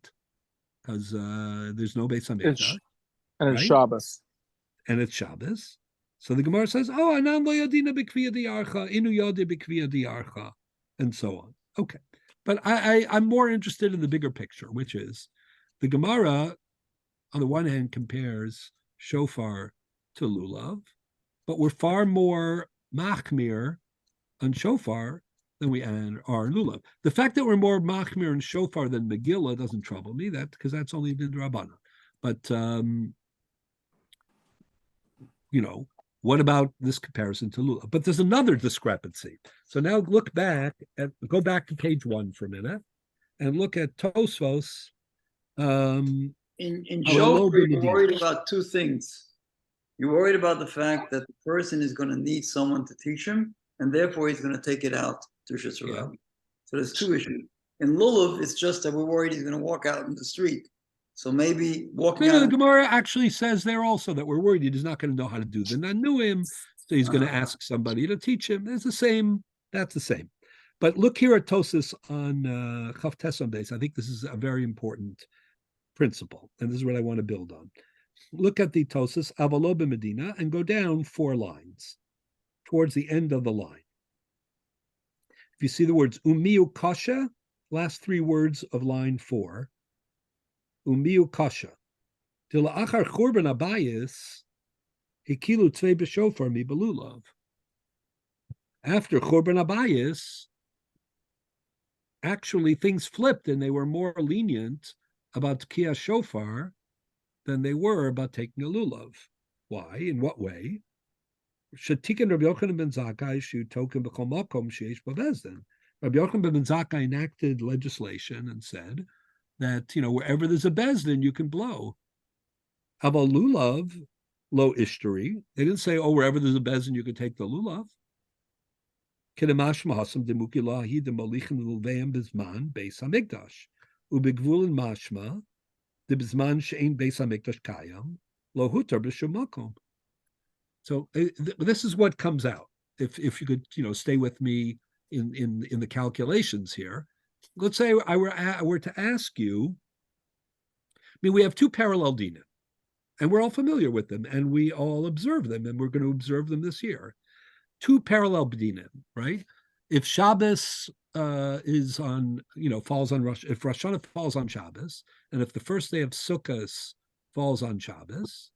Speaker 1: because there's no Beis HaMikdash.
Speaker 2: And it's Shabbos.
Speaker 1: And it's Shabbos. So the Gemara says, oh, anan lo yadina b'kviya diarcha, inu yadi b'kviya diarcha, and so on. Okay. But I'm more interested in the bigger picture, which is the Gemara, on the one hand, compares shofar to lulav, but we're far more machmir on shofar than we are lulav. The fact that we're more machmir on shofar than Megillah doesn't trouble me, because that's only been Rabbanan. But, what about this comparison to lulav? But there's another discrepancy. So now go back to page 1 for a minute and look at Tosfos.
Speaker 5: In shofar, you're worried about two things. You're worried about the fact that the person is going to need someone to teach him, and therefore he's going to take it out to Shusharab. Yeah. So there's two issues. In lulav, it's just that we're worried he's going to walk out in the street. So maybe walking out. The Gemara
Speaker 1: actually says there also that we're worried he's not going to know how to do the Nanuim, so he's going to ask somebody to teach him. It's the same. That's the same. But look here at Tosas on Chaf Tesam Beis. I think this is a very important principle, and this is what I want to build on. Look at the Tosas Avalo Medina and go down 4 lines towards the end of the line. If you see the words Umiu Kasha, last 3 words of line 4. Umiu kasha. Till achar churban abayis, hikilu tvei b'shofar mi belulav. After churban abayis, actually things flipped and they were more lenient about Tkiyah shofar than they were about taking a lulav. Why? In what way? Shetikin Rabbi Yochanan ben Zakkai shu token b'chol makom sheish b'bezdin. Rabbi Yochanan ben Zakkai enacted legislation and said that wherever there's a bezdin, you can blow. About lulav, lo ishtari. They didn't say, wherever there's a bezdin, you can take the lulav. Kedemashma hasam demuki lahi demolichin lulveim bizman beis hamikdash ubegvulin mashma the bizman she'ein beis hamikdash kayam lo hutar b'shum makom. So this is what comes out. If you could, stay with me in the calculations here. Let's say I were to ask you. I mean, we have two parallel dinim, and we're all familiar with them, and we all observe them, and we're going to observe them this year. Two parallel dinim, right? If Shabbos is on, falls on Rosh, if Rosh Hashanah falls on Shabbos, and if the first day of Sukkot falls on Shabbos,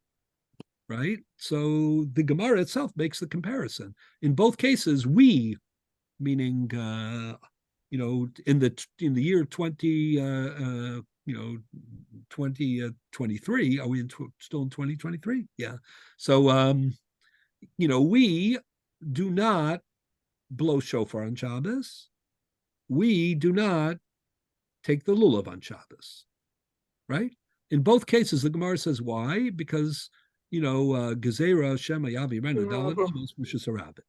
Speaker 1: right? So the Gemara itself makes the comparison. In both cases, we, meaning in the year 2023, are we still in 2023? Yeah. So we do not blow shofar on Shabbos. We do not take the lulav on Shabbos, right? In both cases, the Gemara says why? Because Gezerah Shema Yavi Rena Dalit Amos Mushas Harabit.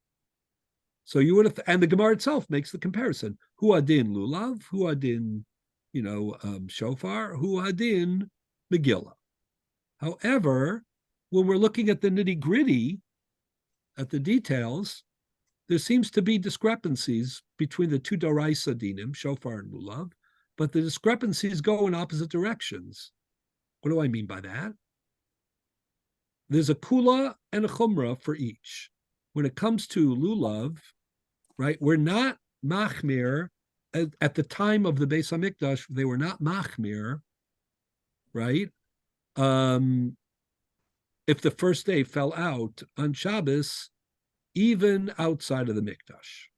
Speaker 1: So you would have, and the Gemara itself makes the comparison. Hu adin lulav, hu adin, shofar, hu adin Megillah. However, when we're looking at the nitty gritty, at the details, there seems to be discrepancies between the two Doraisa dinim, shofar and lulav, but the discrepancies go in opposite directions. What do I mean by that? There's a kula and a chumrah for each. When it comes to lulav, right, we're not machmir. At the time of the Beis Hamikdash, they were not machmir, right? If the first day fell out on Shabbos, even outside of the Mikdash.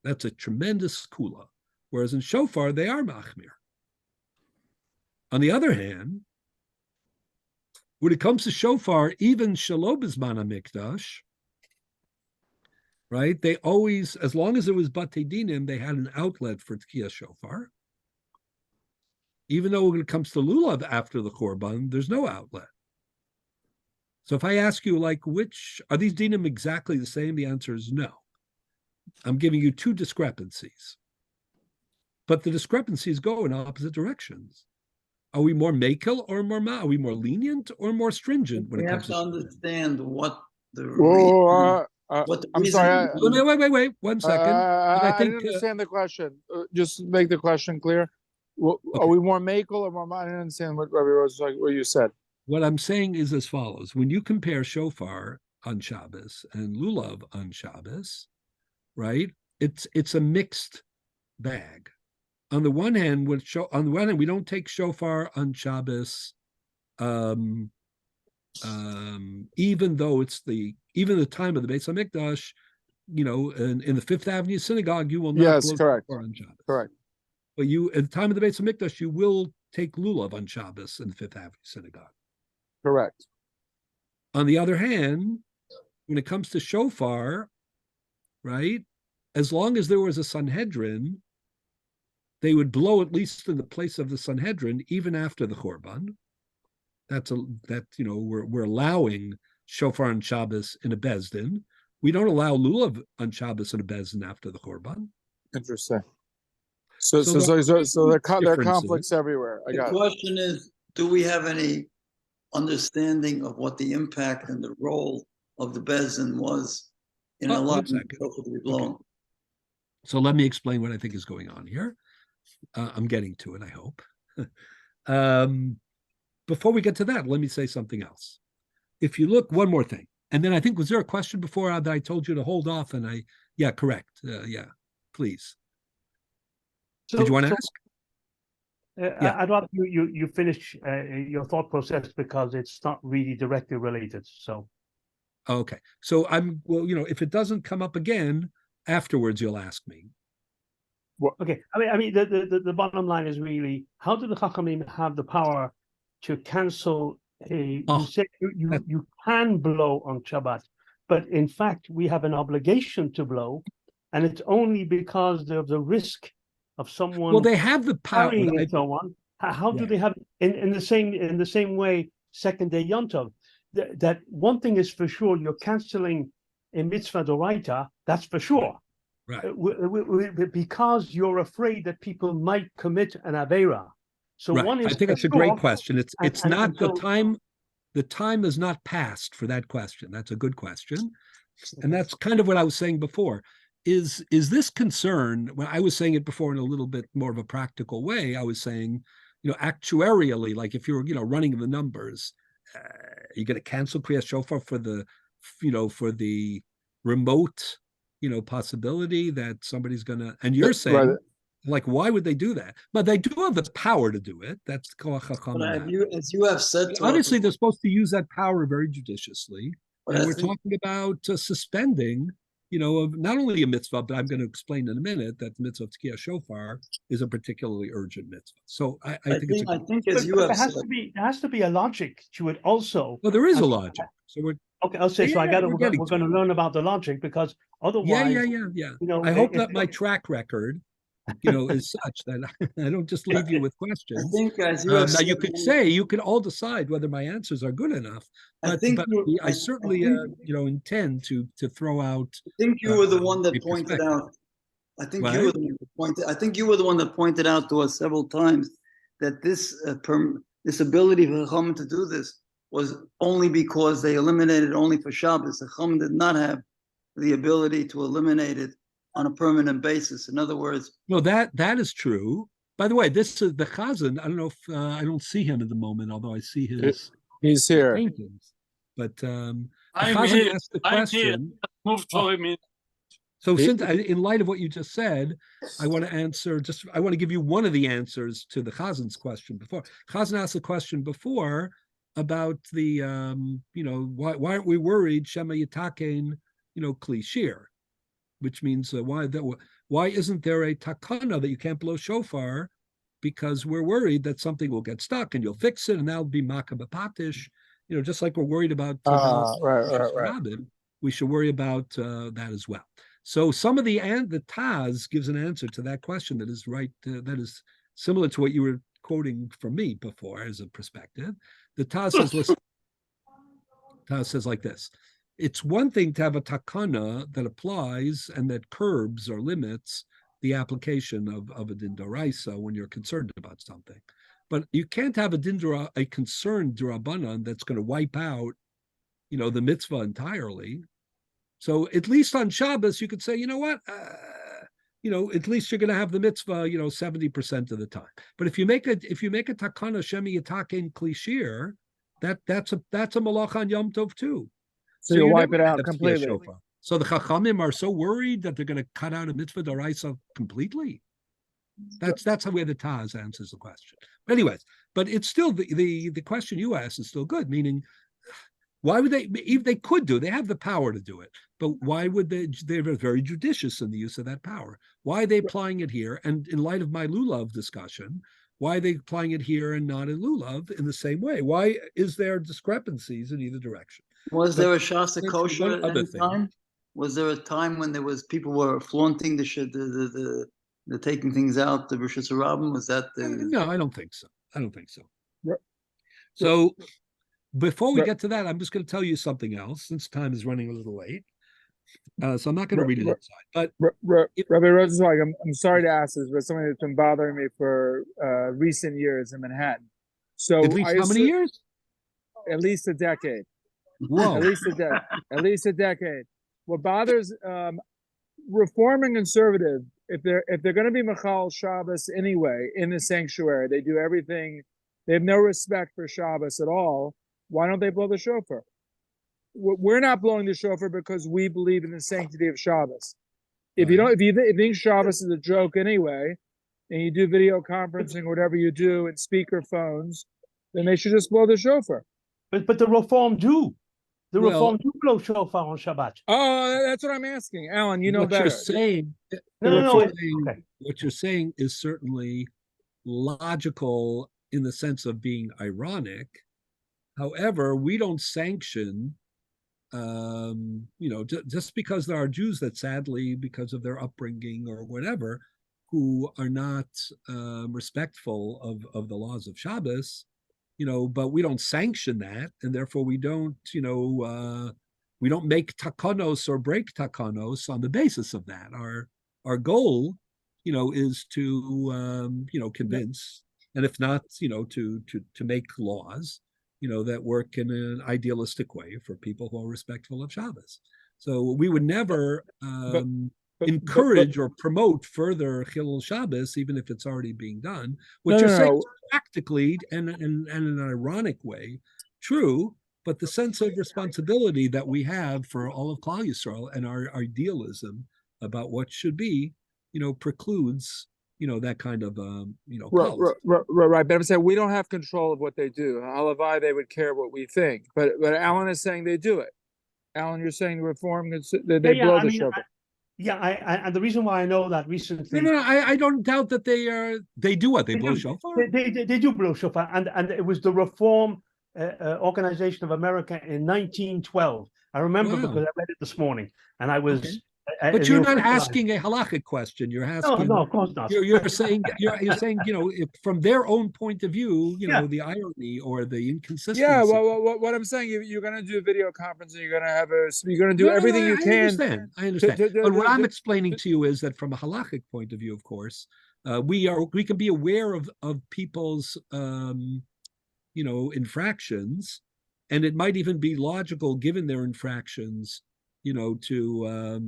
Speaker 1: That's a tremendous kula. Whereas in shofar, they are machmir. On the other hand, when it comes to shofar, even Shalom Bizman HaMikdash, right? They always, as long as it was Batei Dinim, they had an outlet for Tkiyah shofar. Even though when it comes to lulav after the Korban, there's no outlet. So if I ask you, which are these dinim exactly the same? The answer is no. I'm giving you two discrepancies, but the discrepancies go in opposite directions. Are we more makel or more ma? Are we more lenient or more stringent when it comes to
Speaker 5: understand what the
Speaker 2: I'm sorry.
Speaker 5: Wait.
Speaker 2: 1 second. I didn't understand the question. Just make the question clear. Are we more makel or more ma? I didn't understand what Rabbi Rosensweig, what you said.
Speaker 1: What I'm saying is as follows. When you compare shofar on Shabbos and lulav on Shabbos, right? It's a mixed bag. On the one hand, we don't take shofar on Shabbos, even though it's the time of the Beis Hamikdash, in the Fifth Avenue Synagogue, you will not blow shofar on Shabbos. Correct. But at the time of the Beis Hamikdash, you will take lulav on Shabbos in the Fifth Avenue Synagogue.
Speaker 2: Correct.
Speaker 1: On the other hand, when it comes to shofar, right, as long as there was a Sanhedrin, they would blow at least in the place of the Sanhedrin, even after the Korban. We're allowing shofar on Shabbos in a bezdin. We don't allow lulav on Shabbos in a bezdin after the Korban.
Speaker 2: Interesting. So there are conflicts everywhere.
Speaker 5: The question is, do we have any understanding of what the impact and the role of the bezdin was in allowing shofar to be blown?
Speaker 1: Okay. So let me explain what I think is going on here. I'm getting to it, I hope. Before we get to that, let me say something else. If you look, one more thing, and then I think, was there a question before that I told you to hold off? And correct. Please. Did you want to ask?
Speaker 6: I'd rather you finish your thought process because it's not really directly related. So.
Speaker 1: Okay. So if it doesn't come up again, afterwards you'll ask me.
Speaker 6: Okay. I mean, the bottom line is really, how did the Chachamim have the power to cancel you
Speaker 1: Oh,
Speaker 6: say you can blow on Shabbat, but in fact we have an obligation to blow, and it's only because of the risk of someone
Speaker 1: well, they have the power.
Speaker 6: carrying and so on. How do
Speaker 1: Right.
Speaker 6: they have in the same way second day Yom Tov? That one thing is for sure, you're canceling a mitzvah d'oraita, that's for sure.
Speaker 1: Right.
Speaker 6: Because you're afraid that people might commit an avera. So
Speaker 1: Right.
Speaker 6: one is
Speaker 1: I think that's a great question. It's not the time. The time is not passed for that question. That's a good question, and that's kind of what I was saying before. Is this concern? When I was saying it before in a little bit more of a practical way, I was saying, actuarially, like if you're running the numbers, you're going to cancel Kriyas Shofar for the remote possibility that somebody's going to, and you're saying. Right. Like, why would they do that? But they do have the power to do it. That's
Speaker 5: as you have said.
Speaker 1: Obviously, they're supposed to use that power very judiciously. And we're talking about suspending, of not only a mitzvah, but I'm going to explain in a minute that the mitzvah of Tkiyah Shofar is a particularly urgent mitzvah. So I think
Speaker 6: as you have said, there has to be a logic to it also.
Speaker 1: Well, there is a logic. So we're
Speaker 6: okay. I'll say so. We're going to learn about the logic, because otherwise,
Speaker 1: yeah. I hope that my track record, is such that I don't just leave you with questions.
Speaker 5: I think, as you
Speaker 1: now you could say, you could all decide whether my answers are good enough. But I certainly, intend to throw out.
Speaker 5: I think you were the one that pointed out. I think you were the one that pointed. I think you were the one that pointed out to us several times that this ability for Chacham to do this was only because they eliminated only for Shabbos. The Chacham did not have the ability to eliminate it on a permanent basis. In other words,
Speaker 1: no, that is true. By the way, this is the Chazan. I don't know if I don't see him at the moment, although I see
Speaker 2: he's here.
Speaker 1: Paintings. But
Speaker 3: I'm here.
Speaker 1: Asked the question.
Speaker 3: Move for a minute.
Speaker 1: So, since in light of what you just said, I want to answer. I want to give you one of the answers to the Chazan's question before. Chazan asked a question before about the, why aren't we worried? Shema Yitakein, Kli Shir. Which means why isn't there a takana that you can't blow shofar? Because we're worried that something will get stuck and you'll fix it and that'll be makabapatish. Just like we're worried about
Speaker 2: right.
Speaker 1: We should worry about that as well. So some of the Taz gives an answer to that question that is right. That is similar to what you were quoting from me before as a perspective. The Taz says, listen. Taz says like this. It's one thing to have a takana that applies and that curbs or limits the application of a din d'oraisa when you're concerned about something. But you can't have a concerned d'Rabbanan that's going to wipe out, the mitzvah entirely. So at least on Shabbos, you could say, at least you're going to have the mitzvah, 70% of the time. But if you make a takana shemi yitakein kli shir, that's a malacha on Yom Tov too.
Speaker 2: So you wipe it out completely.
Speaker 1: So the Chachamim are so worried that they're going to cut out a mitzvah d'oraisa completely. That's the way the Taz answers the question. But anyways, but it's still the question you asked is still good. Meaning, why would they? If they could do, they have the power to do it. But why would they? They're very judicious in the use of that power. Why are they applying it here? And in light of my lulav discussion, why are they applying it here and not in lulav in the same way? Why is there discrepancies in either direction?
Speaker 5: Was there a Shasta kosher at any time? Was there a time when people were flaunting the taking things out, the Rosh Hashanah? Was that the?
Speaker 1: No, I don't think so. So before we get to that, I'm just going to tell you something else, since time is running a little late. So I'm not going to read it inside. But
Speaker 2: Rabbi Rosensweig, I'm sorry to ask this, but something that's been bothering me for recent years in Manhattan. So
Speaker 1: at least how many years?
Speaker 2: At least a decade.
Speaker 1: Whoa.
Speaker 2: At least a decade. What bothers Reform and conservative, if they're going to be Machal Shabbos anyway in the sanctuary, they do everything. They have no respect for Shabbos at all. Why don't they blow the shofar? We're not blowing the shofar because we believe in the sanctity of Shabbos. If you think Shabbos is a joke anyway, and you do video conferencing or whatever you do and speaker phones, then they should just blow the shofar.
Speaker 6: But the Reform do. The Reform do blow shofar on Shabbat.
Speaker 2: Oh, that's what I'm asking, Alan. You know
Speaker 1: what
Speaker 2: better.
Speaker 1: What you're saying is certainly logical in the sense of being ironic. However, we don't sanction, just because there are Jews that sadly, because of their upbringing or whatever, who are not respectful of the laws of Shabbos, but we don't sanction that, and therefore we don't make takanos or break takanos on the basis of that. Our goal, is to convince, and if not, to make laws, that work in an idealistic way for people who are respectful of Shabbos. So we would never encourage or promote further Chilul Shabbos, even if it's already being done. What you're saying is practically and in an ironic way true, but the sense of responsibility that we have for all of Klal Yisrael and our idealism about what should be, precludes that kind of
Speaker 2: right. But I'm saying we don't have control of what they do. Halavai, they would care what we think. But Alan is saying they do it. Alan, you're saying reform that they blow the shofar.
Speaker 6: And the reason why I know that recently.
Speaker 1: No, I don't doubt that they do what they blow shofar.
Speaker 6: They do blow shofar, and it was the Reform Organization of America in 1912. I remember because I read it this morning, and I was.
Speaker 1: Okay. But you're not asking a halachic question. You're asking.
Speaker 6: No, of course not.
Speaker 1: You're saying if from their own point of view, the irony or the inconsistency.
Speaker 2: Yeah. Well, what I'm saying, you're going to do a video conference, and you're going to do everything you can.
Speaker 1: I understand. But what I'm explaining to you is that from a halachic point of view, of course, we can be aware of people's infractions, and it might even be logical given their infractions, to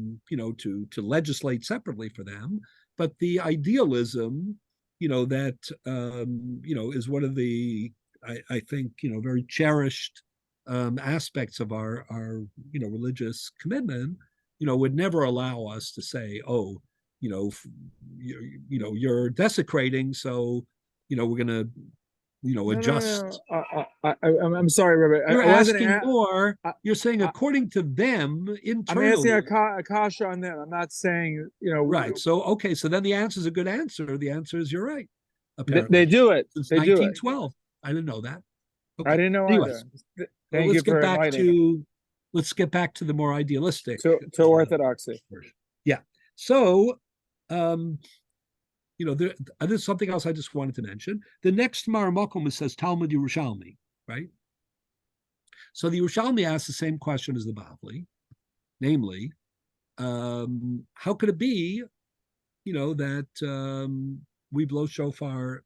Speaker 1: legislate separately for them. But the idealism, that is one of the I think very cherished aspects of our religious commitment, would never allow us to say, oh, you're desecrating, so we're going to adjust.
Speaker 2: I'm sorry, Rabbi.
Speaker 1: You're asking more. You're saying according to them internally.
Speaker 2: I'm asking a kasha on them. I'm not saying
Speaker 1: Right. So okay. So then the answer is a good answer. The answer is you're right. Apparently.
Speaker 2: They do it.
Speaker 1: Since
Speaker 2: they
Speaker 1: 1912. I didn't know that. Okay.
Speaker 2: I didn't know
Speaker 1: Anyways,
Speaker 2: either. Let's
Speaker 1: get back to the more idealistic
Speaker 2: to orthodoxy.
Speaker 1: Yeah. So there's something else I just wanted to mention. The next Maramakum says Talmud Yerushalmi, right? So the Yerushalmi asks the same question as the Bavli, namely, how could it be, that we blow shofar,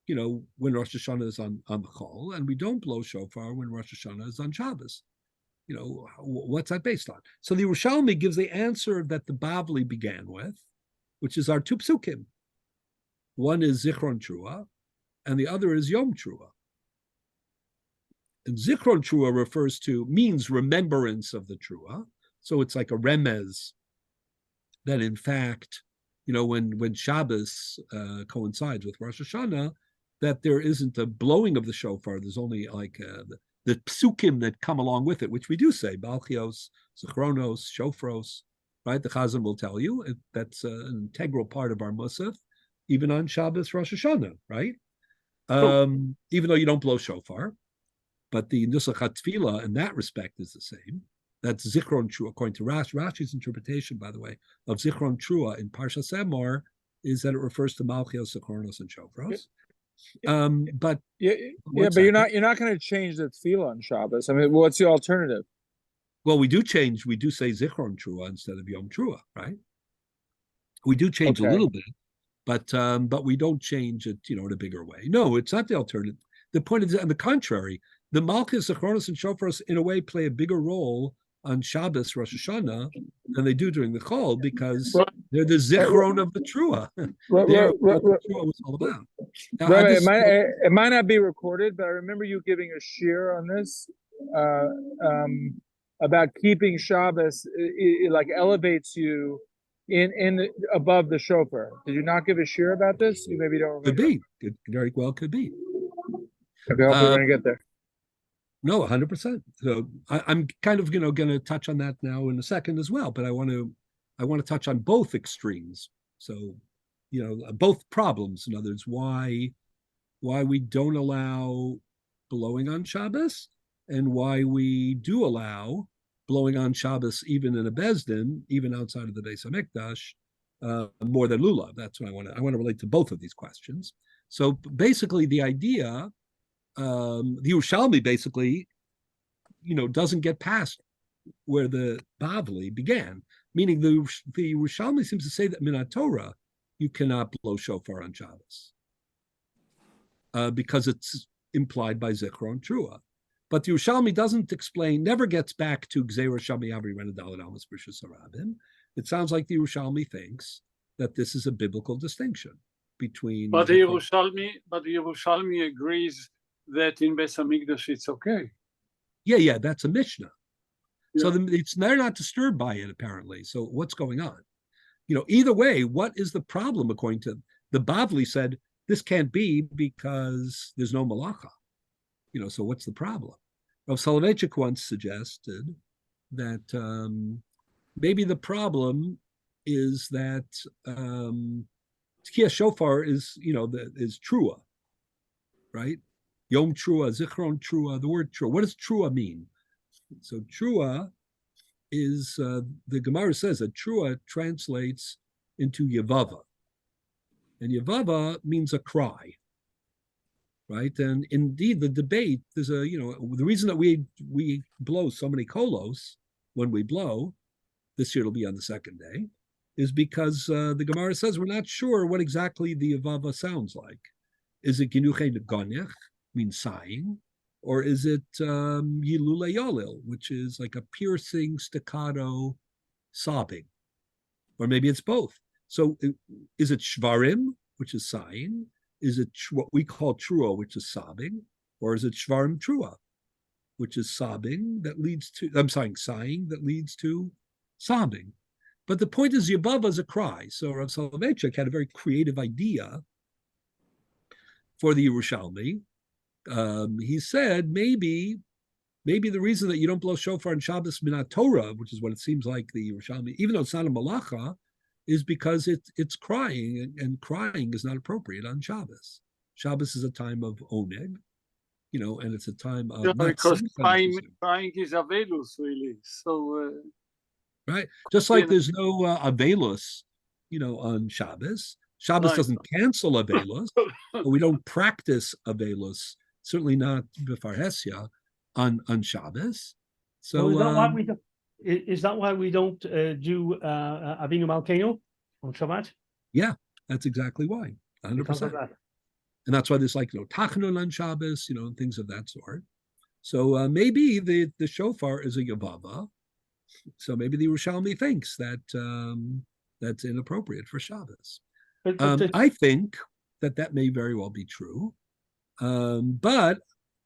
Speaker 1: when Rosh Hashanah is on the Chol, and we don't blow shofar when Rosh Hashanah is on Shabbos? What's that based on? So the Yerushalmi gives the answer that the Bavli began with, which is our two psukim. One is Zichron Trua, and the other is Yom Trua. And Zichron Trua means remembrance of the Trua. So it's like a remez that, in fact, when Shabbos coincides with Rosh Hashanah, that there isn't a blowing of the shofar. There's only like the psukim that come along with it, which we do say, Balchios, Zichronos, Shofros, right? The Chazan will tell you that's an integral part of our Musaf, even on Shabbos, Rosh Hashanah, right? Even though you don't blow shofar, but the Nusach HaTfilah in that respect is the same. That's Zichron Trua, according to Rashi's interpretation, by the way, of Zichron Trua in Parshas Emor, is that it refers to Malchios, Zichronos, and Shofros. But
Speaker 2: you're not going to change the Tfilah on Shabbos. I mean, what's the alternative?
Speaker 1: Well, we do say Zichron Trua instead of Yom Trua, right? We do change a little bit, but we don't change it, in a bigger way. No, it's not the alternative. The point is, on the contrary, the Malchus, Zichronos, and Shofros, in a way, play a bigger role on Shabbos, Rosh Hashanah, than they do during the Chol, because they're the Zichron of the Trua. They're what the Trua was all about. Now,
Speaker 2: it might not be recorded, but I remember you giving a shir on this about keeping Shabbos. It like elevates you above the shofar. Did you not give a shir about this? You maybe don't remember.
Speaker 1: Could be. It very well could be.
Speaker 2: Okay, hopefully we're going to get there.
Speaker 1: No, 100%. So I'm kind of going to touch on that now in a second as well, but I want to touch on both extremes. So, both problems. In other words, why why we don't allow blowing on Shabbos and why we do allow blowing on Shabbos even in a Bezdin, even outside of the Beis HaMikdash, more than lulav. That's what I want to relate to both of these questions. So basically, the idea, the Yerushalmi basically, doesn't get past where the Bavli began, meaning the Yerushalmi seems to say that Minat Torah you cannot blow shofar on Shabbos because it's implied by Zichron Trua. But the Yerushalmi doesn't explain, never gets back to Gzeira Shami Avri Renadal and Almas Brishus Harabim. It sounds like the Yerushalmi thinks that this is a biblical distinction between.
Speaker 3: But the Yerushalmi agrees that in Beis Hamikdash it's okay.
Speaker 1: Yeah, that's a Mishnah.
Speaker 3: Yeah.
Speaker 1: So they're not disturbed by it apparently. So what's going on? Either way, what is the problem according to the Bavli said this can't be because there's no malacha. So what's the problem? Rav Soloveitchik once suggested that maybe the problem is that Tkiya Shofar is, is Trua, right? Yom Trua, Zichron Trua, the word Trua. What does Trua mean? So Trua is, the Gemara says that Trua translates into Yevava. And Yevava means a cry. Right, and indeed, the debate. There's the reason that we blow so many kolos when we blow. This year it'll be on the second day, is because the Gemara says we're not sure what exactly the Yavava sounds like. Is it ginuche gonech, means sighing, or is it yilule yolil, which is like a piercing staccato sobbing, or maybe it's both. So is it shvarim, which is sighing? Is it what we call trua, which is sobbing, or is it shvarim trua, which is sobbing that leads to, sighing that leads to sobbing? But the point is, Yabava is a cry. So Rav Soloveitchik had a very creative idea for the Yerushalmi. He said maybe the reason that you don't blow shofar on Shabbos Minat Torah, which is what it seems like the Yerushalmi, even though it's not a malacha, is because it's crying, and crying is not appropriate on Shabbos. Shabbos is a time of oneg, and it's a time of
Speaker 3: because crying is avelus, really. So
Speaker 1: right, just like there's no avelus, on Shabbos. Shabbos doesn't cancel avelus, but we don't practice avelus. Certainly not b'far Hesya on Shabbos. So
Speaker 6: is that why we don't do Avinu Malkeinu on Shabbat?
Speaker 1: Yeah, that's exactly why. 100%. And that's why there's Tachanun on Shabbos, and things of that sort. So maybe the shofar is a Yavava. So maybe the Yerushalmi thinks that that's inappropriate for Shabbos. I think that may very well be true. But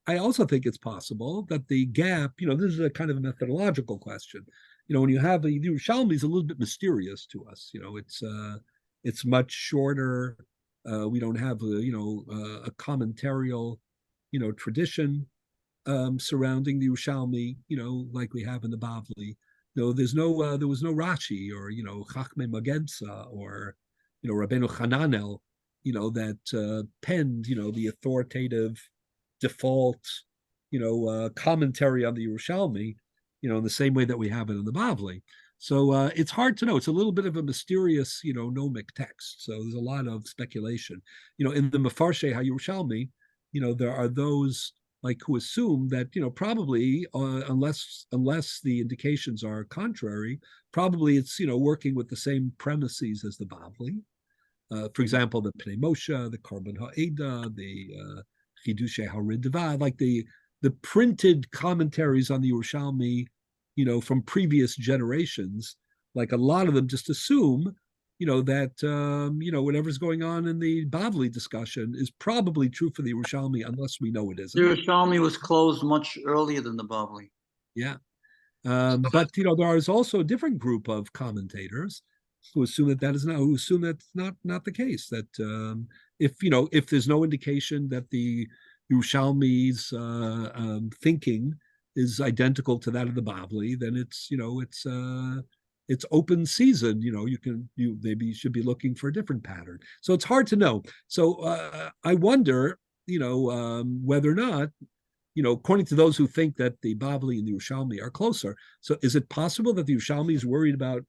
Speaker 1: I also think it's possible that the gap, this is a kind of a methodological question. When you have the Yerushalmi is a little bit mysterious to us. It's much shorter. We don't have a commentarial, tradition surrounding the Yerushalmi, like we have in the Bavli. There was no Rashi or Chachmei Magensa or Rabbeinu Hananel, that penned the authoritative default, commentary on the Yerushalmi, in the same way that we have it in the Bavli. So it's hard to know. It's a little bit of a mysterious, gnomic text. So there's a lot of speculation. In the Mefarshei HaYerushalmi, there are those who assume that, probably unless the indications are contrary, probably it's, working with the same premises as the Bavli. For example, the Pnei Moshe, the Korban Ha'eda, the Chidushe HaRidva, like the printed commentaries on the Yerushalmi, from previous generations, like a lot of them just assume, that, whatever's going on in the Bavli discussion is probably true for the Yerushalmi, unless we know it isn't.
Speaker 5: The Yerushalmi was closed much earlier than the Bavli.
Speaker 1: Yeah. But, there is also a different group of commentators who assume that's not the case, that if there's no indication that the Yerushalmi's thinking is identical to that of the Bavli, then it's open season. You maybe should be looking for a different pattern. So it's hard to know. So I wonder, whether or not, according to those who think that the Bavli and the Yerushalmi are closer. So is it possible that the Yerushalmi is worried about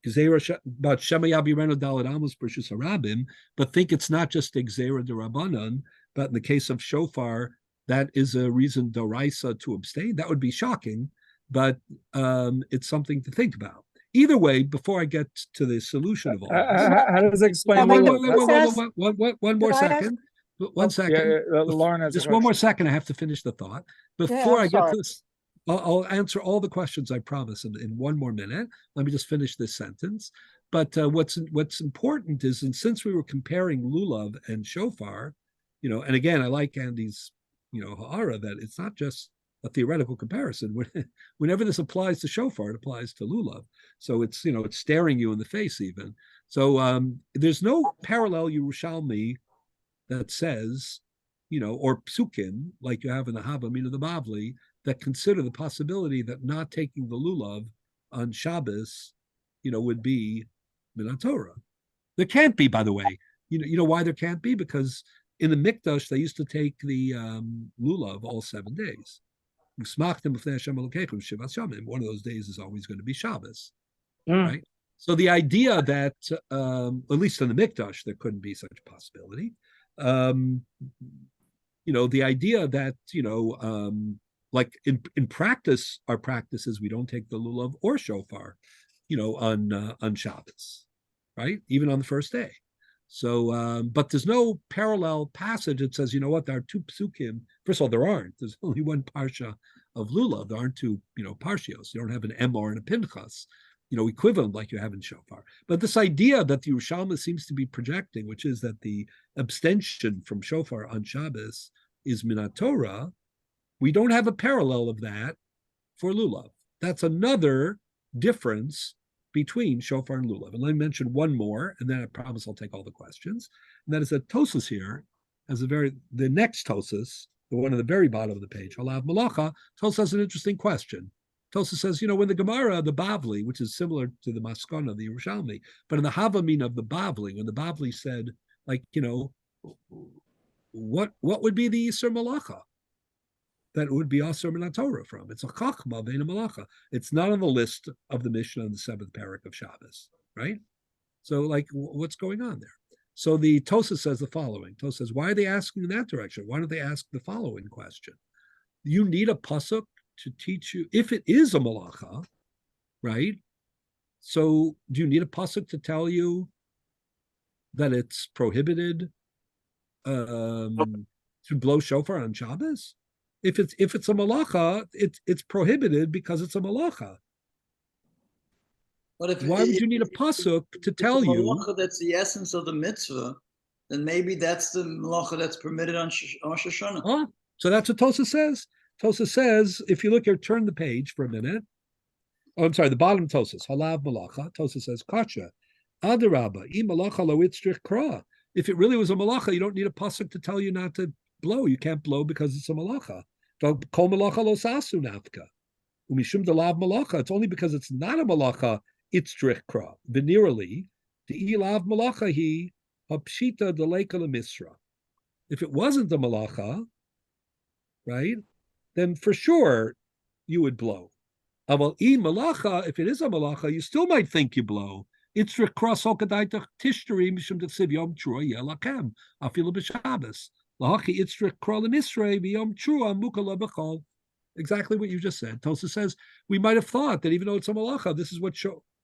Speaker 1: Shema Yabireno Daled Amos Bershus Harabim, but think it's not just Gzeira D'Rabbanan, but in the case of shofar, that is a reason Doraisa to abstain? That would be shocking, but it's something to think about. Either way, before I get to the solution of all this,
Speaker 2: How does it explain?
Speaker 1: One more second. One second.
Speaker 2: Lauren has
Speaker 1: just one more second. I have to finish the thought. Before I get to this, I'll answer all the questions I promise in one more minute. Let me just finish this sentence. But what's important is, and since we were comparing lulav and shofar, and again, I like Andy's, ha'ara, that it's not just a theoretical comparison. Whenever this applies to shofar, it applies to lulav. So it's, it's staring you in the face even. So there's no parallel Yerushalmi that says, or psukim, like you have in the Havamina the Bavli, that consider the possibility that not taking the lulav on Shabbos, would be Minat Torah. There can't be, by the way. You know why there can't be? Because in the Mikdash, they used to take the lulav all 7 days. One of those days is always going to be Shabbos, right? So the idea that, at least in the Mikdash, there couldn't be such a possibility. The idea that, like in practice, our practice is we don't take the lulav or shofar, on Shabbos, right? Even on the first day. So, but there's no parallel passage that says, there are two psukim. First of all, there aren't. There's only one parsha of lulav. There aren't two, parshios. You don't have an Emor and a Pinchas, equivalent like you have in shofar. But this idea that the Yerushalmi seems to be projecting, which is that the abstention from shofar on Shabbos is Minat Torah, we don't have a parallel of that for lulav. That's another difference between shofar and lulav. And let me mention one more, and then I promise I'll take all the questions. And that is that Tosas here has the next Tosas, the one at the very bottom of the page, Halav Malacha. Tosas has an interesting question. Tosas says, when the Gemara, the Bavli, which is similar to the Maskana, the Yerushalmi, but in the Havamina of the Bavli, when the Bavli said, what would be the Yisur Malacha that would be Asur Minat Torah from? It's a Chachma Vein Malacha. It's not on the list of the Mishnah on the 7th parak of Shabbos, right? So, what's going on there? So the Tosas says the following. Tosas says, why are they asking in that direction? Why don't they ask the following question? You need a pasuk to teach you, if it is a malacha, right? So do you need a pasuk to tell you that it's prohibited to blow shofar on Shabbos? If it's a malacha, it's prohibited because it's a malacha.
Speaker 5: But
Speaker 1: why would you need a pasuk to tell you?
Speaker 5: Malacha, that's the essence of the mitzvah. Then maybe that's the malacha that's permitted on Rosh Hashanah.
Speaker 1: Oh, so that's what Tosas says. Tosas says, if you look here, turn the page for a minute. Oh, I'm sorry, the bottom Tosas, Halav Malacha. Tosas says, Kasha, Adarabba, I Malacha lo itzrich kra. If it really was a malacha, you don't need a pasuk to tell you not to blow. You can't blow because it's a malacha. Kol malacha lo sasu nafka. Umishum delav malacha. It's only because it's not a malacha, itzrich kra. Venerally, the ilav malacha he hapshita deleka lemisra. If it wasn't a malacha, right, then for sure you would blow. Aval I malacha, if it is a malacha, you still might think you blow. It's recross okadaita tishtari mishum detziv yom trua yelakem afilu b'Shabbos lahaki it's recross lemisrei v'yom trua mukala b'chol. Exactly what you just said. Tosa says we might have thought that even though it's a malacha, this is what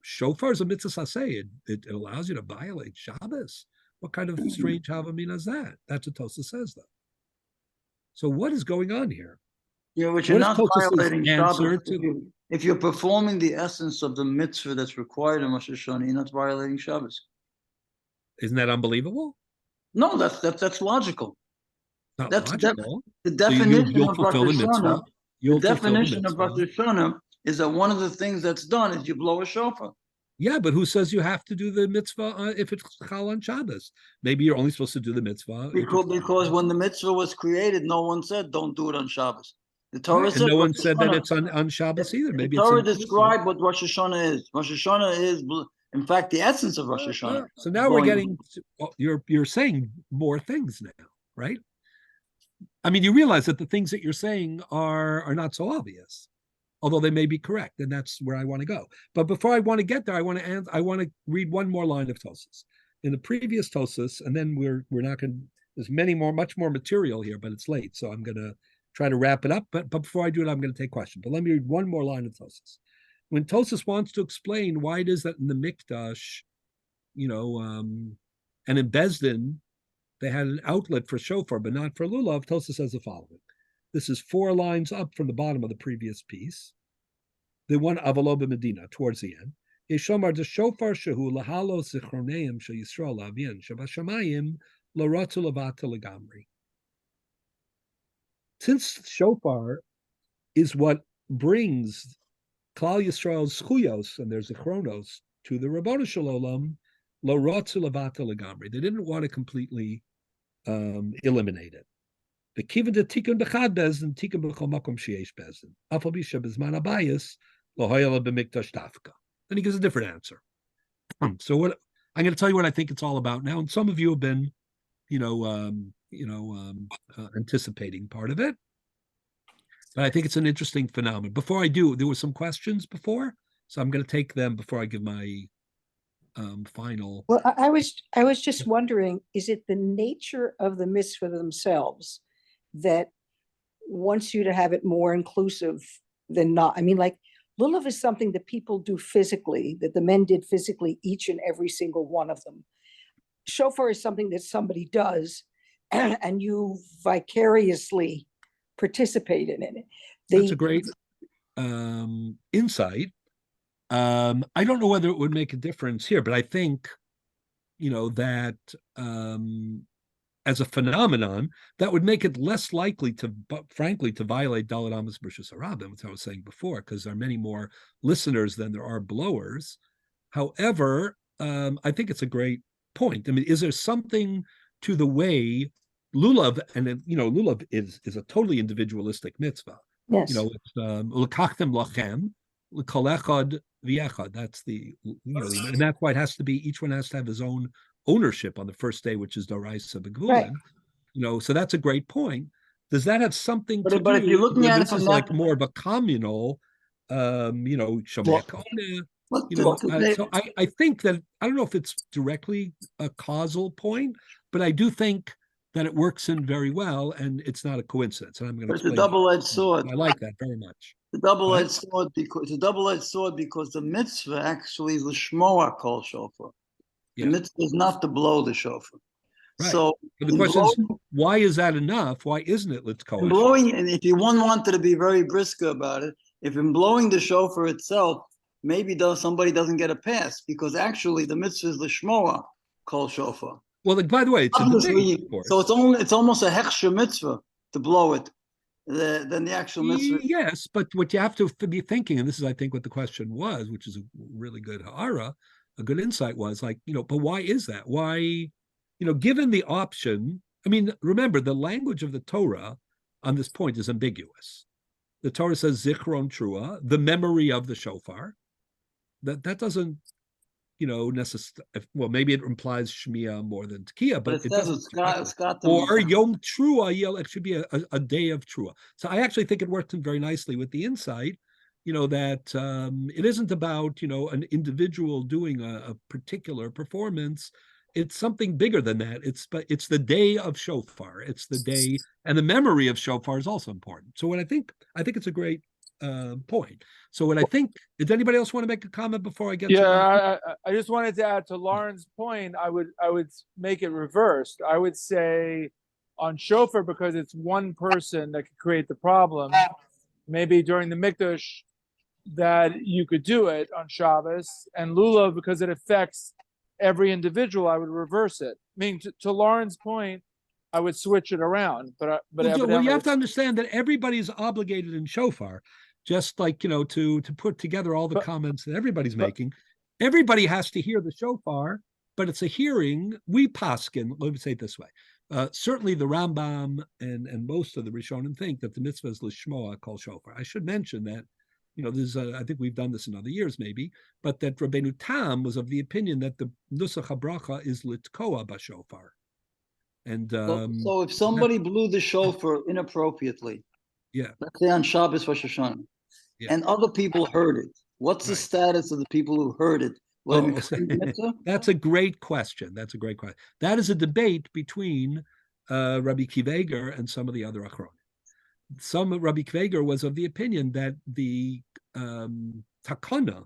Speaker 1: shofar is a mitzvah saseh. It allows you to violate Shabbos. What kind of strange havamina is that? That's what Tosa says, though. So what is going on here?
Speaker 5: Yeah, but you're not violating Shabbos. If you're performing the essence of the mitzvah that's required in Rosh Hashanah, you're not violating Shabbos.
Speaker 1: Isn't that unbelievable?
Speaker 5: No, that's logical.
Speaker 1: Not
Speaker 5: that's
Speaker 1: logical.
Speaker 5: The definition
Speaker 1: you'll
Speaker 5: of Rosh Hashanah. The definition of Rosh Hashanah is that one of the things that's done is you blow a shofar.
Speaker 1: Yeah, but who says you have to do the mitzvah if it's Chal on Shabbos? Maybe you're only supposed to do the mitzvah.
Speaker 5: Because when the mitzvah was created, no one said don't do it on Shabbos. The Torah said,
Speaker 1: no one said that it's on Shabbos either. Maybe
Speaker 5: the Torah described what Rosh Hashanah is. Rosh Hashanah is, in fact, the essence of Rosh Hashanah.
Speaker 1: So now we're getting, you're saying more things now, right? I mean, you realize that the things that you're saying are not so obvious, although they may be correct, and that's where I want to go. But before I want to get there, I want to read one more line of Tosas. In the previous Tosas, and then we're not going to, there's much more material here, but it's late, so I'm going to try to wrap it up. But before I do it, I'm going to take questions. But let me read one more line of Tosas. When Tosas wants to explain why it is that in the Mikdash, and in Bezdin, they had an outlet for shofar, but not for lulav, Tosas says the following. This is 4 lines up from the bottom of the previous piece. The one Avaloba Medina, towards the end. Yeshomar the shofar shehu lahalo zichroneim shel Yisrael lavien shabashamayim larotzu levata legamri. Since shofar is what brings Klal Yisrael's chuyos and their zichronos to the Rabbanu Shalom, larotzu levata legamri. They didn't want to completely eliminate it. The kiva de tikkun b'chad bezdin, tikkun b'chol makom sheyesh bezdin. Afal b'she b'zman habayis lohoyela b'mikdash tafka. Then he gives a different answer. So what I'm going to tell you what I think it's all about now, and some of you have been, anticipating part of it. But I think it's an interesting phenomenon. Before I do, there were some questions before, so I'm going to take them before I give my final.
Speaker 7: Well, I was just wondering, is it the nature of the mitzvah themselves that wants you to have it more inclusive than not? I mean, like lulav is something that people do physically, that the men did physically, each and every single one of them. Shofar is something that somebody does, and you vicariously participate in it.
Speaker 1: That's a great insight. I don't know whether it would make a difference here, but I think, that as a phenomenon, that would make it less likely to violate Dalet Amos B'Rishus Harabim, which I was saying before, because there are many more listeners than there are blowers. However, I think it's a great point. I mean, is there something to the way lulav, and lulav is a totally individualistic mitzvah.
Speaker 7: Yes.
Speaker 1: It's l'kachtem lachem, l'kol echad v'echad. That's the, and that's why it has to be, each one has to have his own ownership on the first day, which is Doraisa B'Gvulim. Right. So that's a great point. Does that have something to do? But if you're looking at it from like more of a communal, Shomei so I think that, I don't know if it's directly a causal point, but I do think that it works in very well, and it's not a coincidence. And I'm going to.
Speaker 5: It's a double-edged sword.
Speaker 1: I like that very much.
Speaker 5: The double-edged sword because the mitzvah actually is l'shmoa kol shofar. The mitzvah is not to blow the shofar. Right. So
Speaker 1: the question is, why is that enough? Why isn't it? Let's call it
Speaker 5: blowing. And if you wanted to be very brisk about it, if in blowing the shofar itself, maybe somebody doesn't get a pass, because actually the mitzvah is l'shmoa kol shofar.
Speaker 1: Well, by the way, it's a debate,
Speaker 5: so it's almost a hechsher mitzvah to blow it than the actual mitzvah.
Speaker 1: Yes, but what you have to be thinking, and this is, I think, what the question was, which is a really good ha'ara, a good insight was like, but why is that? Why, given the option, I mean, remember, the language of the Torah on this point is ambiguous. The Torah says zichron trua, the memory of the shofar. That doesn't, well, maybe it implies shmiya more than tekiah, but it doesn't. Or yom trua, it should be a day of trua. So I actually think it worked in very nicely with the insight, that it isn't about, an individual doing a particular performance. It's something bigger than that. It's the day of shofar. It's the day, and the memory of shofar is also important. So I think it's a great point. So what I think, does anybody else want to make a comment before I get
Speaker 2: to I just wanted to add to Lauren's point, I would make it reversed. I would say on shofar, because it's one person that could create the problem, maybe during the Mikdash that you could do it on Shabbos, and lulav, because it affects every individual, I would reverse it. I mean, to Lauren's point, I would switch it around. But
Speaker 1: you have to understand that everybody's obligated in shofar, just like, to put together all the comments that everybody's making. Everybody has to hear the shofar, but it's a hearing. We paskin, let me say it this way. Certainly the Rambam and most of the Rishonim think that the mitzvah is l'shmoa kol shofar. I should mention that, there's I think we've done this in other years maybe, but that Rabbeinu Tam was of the opinion that the nusach habracha is litkoa b'shofar. And
Speaker 5: so if somebody blew the shofar inappropriately,
Speaker 1: yeah,
Speaker 5: let's say on Shabbos Rosh Hashanah,
Speaker 1: yeah.
Speaker 5: and other people heard it, what's the
Speaker 1: Right.
Speaker 5: status of the people who heard it? Will they be
Speaker 1: Oh,
Speaker 5: claimed mitzvah?
Speaker 1: that's a great question. That's a great question. That is a debate between Rabbi Kiveger and some of the other Achronim. Some Rabbi Kiveger was of the opinion that the takana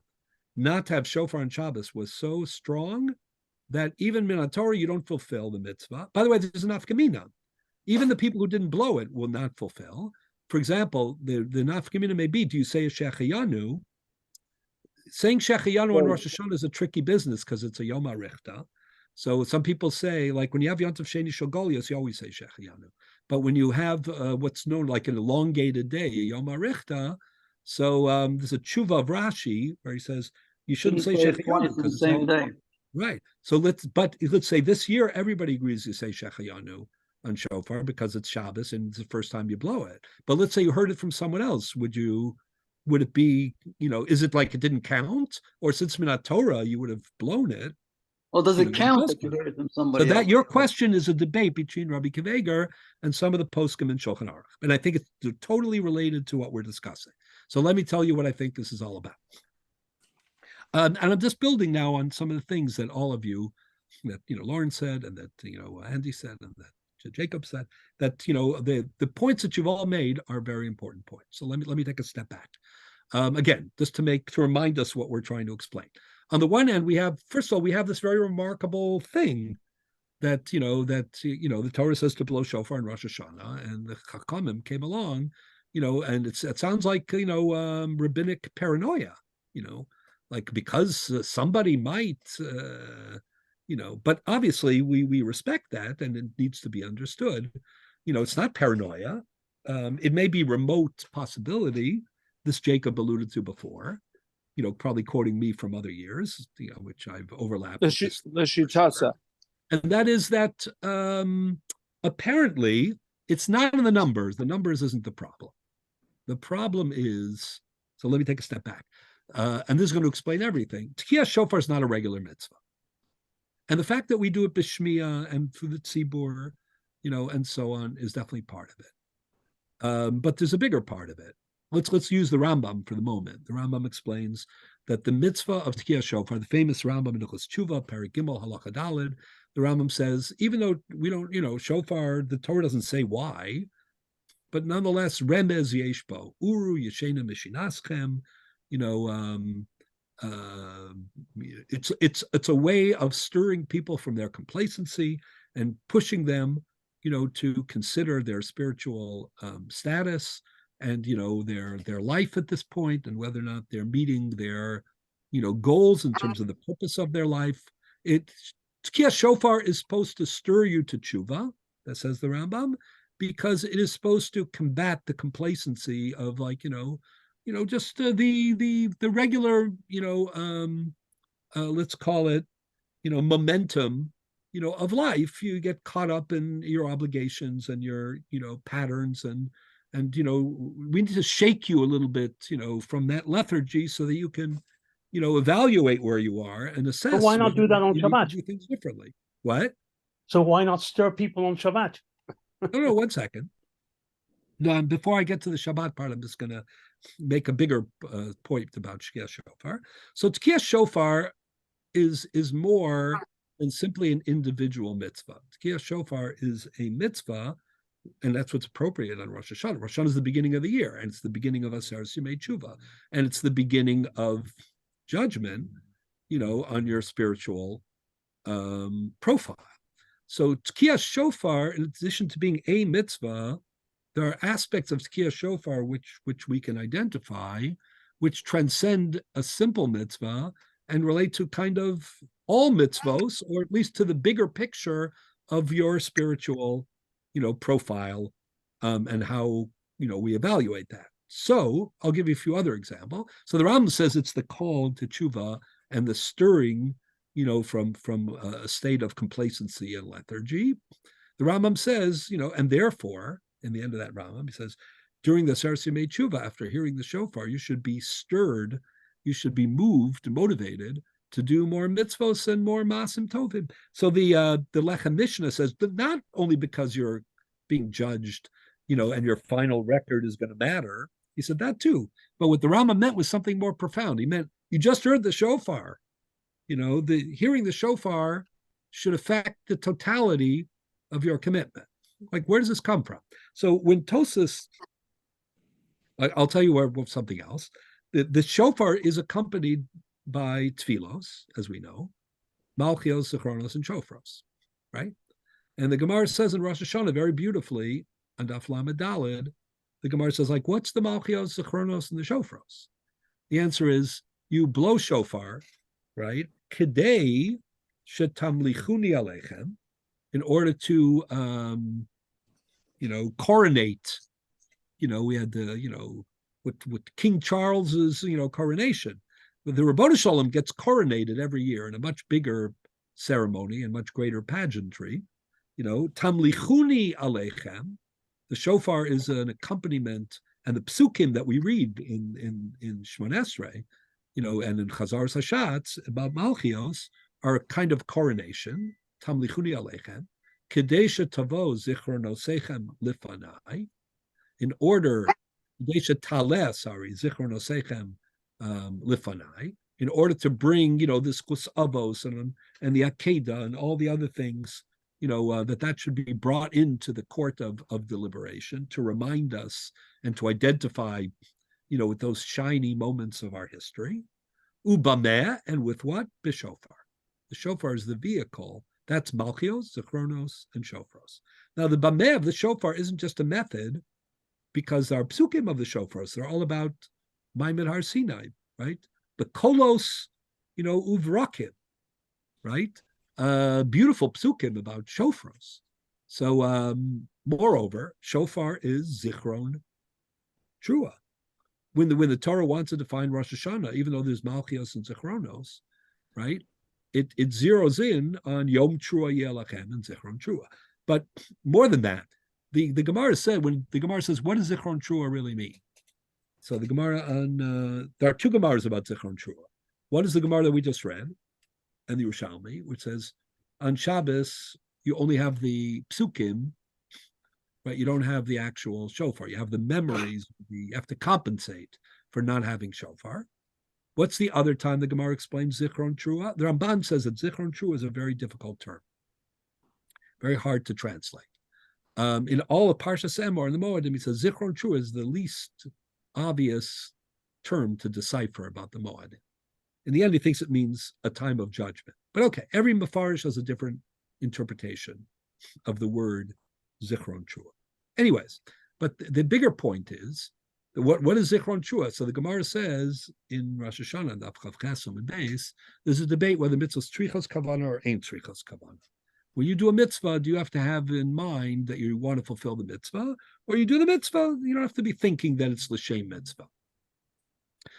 Speaker 1: not to have shofar on Shabbos was so strong that even min Torah you don't fulfill the mitzvah. By the way, there's an nafkamina. Even the people who didn't blow it will not fulfill. For example, the nafkamina may be: do you say a shechayanu? Saying shechayanu on Rosh Hashanah is a tricky business because it's a yom harichta. So some people say, like when you have Yontav Sheni Shogolios, you always say shechayanu. But when you have what's known like an elongated day, a yom harichta, so there's a tshuva of Rashi where he says you shouldn't say shechayanu because it's
Speaker 5: same day.
Speaker 1: Right. So let's say this year everybody agrees you say shechayanu on shofar because it's Shabbos and it's the first time you blow it. But let's say you heard it from someone else. Would it be, is it like it didn't count? Or since Minat Torah, you would have blown it?
Speaker 5: Well, does it count that you heard it from somebody
Speaker 1: else?
Speaker 5: So
Speaker 1: your question is a debate between Rabbi Kiveger and some of the poskim in Shulchan Aruch. And I think it's totally related to what we're discussing. So let me tell you what I think this is all about. And I'm just building now on some of the things that all of you, that Lauren said, and that Andy said, and that Jacob said, that the points that you've all made are very important points. So let me take a step back. Again, just to remind us what we're trying to explain. On the one hand, we have this very remarkable thing that the Torah says to blow shofar in Rosh Hashanah, and the Chachamim came along, and it sounds like rabbinic paranoia, like because somebody might, but obviously we respect that, and it needs to be understood. It's not paranoia. It may be remote possibility. This Jacob alluded to before, probably quoting me from other years, which I've overlapped.
Speaker 2: The shitasa.
Speaker 1: And that is that apparently it's not in the numbers. The numbers isn't the problem. The problem is, so let me take a step back. And this is going to explain everything. Tkiyah shofar is not a regular mitzvah. And the fact that we do it b'shmiya and through the tzibur, and so on, is definitely part of it. But there's a bigger part of it. Let's use the Rambam for the moment. The Rambam explains that the mitzvah of Tkiyah shofar, the famous Rambam in Hilchos Tshuva, Perek Gimel, Halacha Daled, the Rambam says, even though we don't, shofar, the Torah doesn't say why, but nonetheless, remez yeshbo, uru yeshena mishinaschem, it's a way of stirring people from their complacency and pushing them, to consider their spiritual status and their life at this point, and whether or not they're meeting their goals in terms of the purpose of their life. Tkiyah shofar is supposed to stir you to tshuva, that says the Rambam, because it is supposed to combat the complacency of just the regular let's call it momentum of life. You get caught up in your obligations and your patterns, and we need to shake you a little bit from that lethargy so that you can evaluate where you are and assess.
Speaker 6: But why not do that on Shabbat?
Speaker 1: Do things differently. What?
Speaker 6: So why not stir people on Shabbat?
Speaker 1: No, 1 second. No, before I get to the Shabbat part, I'm just going to make a bigger point about Tkiyah shofar. So Tkiyah shofar is more than simply an individual mitzvah. Tkiyah shofar is a mitzvah, and that's what's appropriate on Rosh Hashanah. Rosh Hashanah is the beginning of the year, and it's the beginning of Aseret Yemei Tshuva, and it's the beginning of judgment, on your spiritual profile. So Tkiyah shofar, in addition to being a mitzvah, there are aspects of Tkiyah shofar which we can identify, which transcend a simple mitzvah and relate to kind of all mitzvos, or at least to the bigger picture of your spiritual, profile, and how we evaluate that. So I'll give you a few other examples. So the Rambam says it's the call to tshuva and the stirring, from a state of complacency and lethargy. The Rambam says, and therefore, in the end of that Rambam, he says, during the Aseret Yemei Tshuva, after hearing the shofar, you should be stirred, you should be moved, motivated to do more mitzvos and more masim tovim. So the Lechem Mishnah says, but not only because you're being judged, and your final record is going to matter. He said that too. But what the Rama meant was something more profound. He meant you just heard the shofar. The hearing the shofar should affect the totality of your commitment. Like, where does this come from? So when Tosas, I'll tell you something else. The shofar is accompanied by tfilos, as we know, malchios, zichronos, and shofros, right? And the Gemara says in Rosh Hashana very beautifully, on Daf Lamed Daled, the Gemara says, like, what's the malchios, zichronos, and the shofros? The answer is, you blow shofar, right? Kedei shetamlichuni alechem, in order to, coronate. We had the, with King Charles's, coronation. The Ribbono Shel Olam gets coronated every year in a much bigger ceremony and much greater pageantry. Tamlichuni alechem. The shofar is an accompaniment, and the psukim that we read in Shemon Esrei, and in Chazar Hashatz about Malchios are a kind of coronation. Tamlichuni alechem, kedesha tavo zichronosechem lifanai, in order kedesha taleh, zichronosechem lifanai, in order to bring this kus avos and the akeda and all the other things, that should be brought into the court of deliberation to remind us and to identify, with those shiny moments of our history. Ubameh, and with what? B'shofar. The shofar is the vehicle. That's malchios, zichronos, and shofros. Now, the bameh of the shofar isn't just a method, because our psukim of the shofros, they're all about Maimon Har Sinai, right? The kolos, uvrakim, right? Beautiful psukim about shofros. So, moreover, shofar is zichron trua. When the Torah wants to define Rosh Hashanah, even though there's malchios and zichronos, right? It zeroes in on Yom Trua Yelachem and Zichron Trua. But more than that, the Gemara said, when the Gemara says, what does Zichron Trua really mean? So the Gemara there are two Gemaras about Zichron Trua. One is the Gemara that we just read, and the Yerushalmi, which says, on Shabbos, you only have the psukim, right? You don't have the actual shofar. You have the memories. You have to compensate for not having shofar. What's the other time the Gemara explains Zichron Trua? The Ramban says that Zichron Trua is a very difficult term, very hard to translate. In all of Parshas Emor in the Moedim, he says Zichron Trua is the least obvious term to decipher about the Moedim. In the end, he thinks it means a time of judgment. But okay, every Mefarish has a different interpretation of the word Zichron Trua. Anyways, but the bigger point is, what is Zichron Trua? So the Gemara says in Rosh Hashanah, Daf Chav Chesam and Beis, there's a debate whether mitzvah is trichos kavana or ain't trichos kavana. When you do a mitzvah, do you have to have in mind that you want to fulfill the mitzvah, or you do the mitzvah, you don't have to be thinking that it's l'shem mitzvah.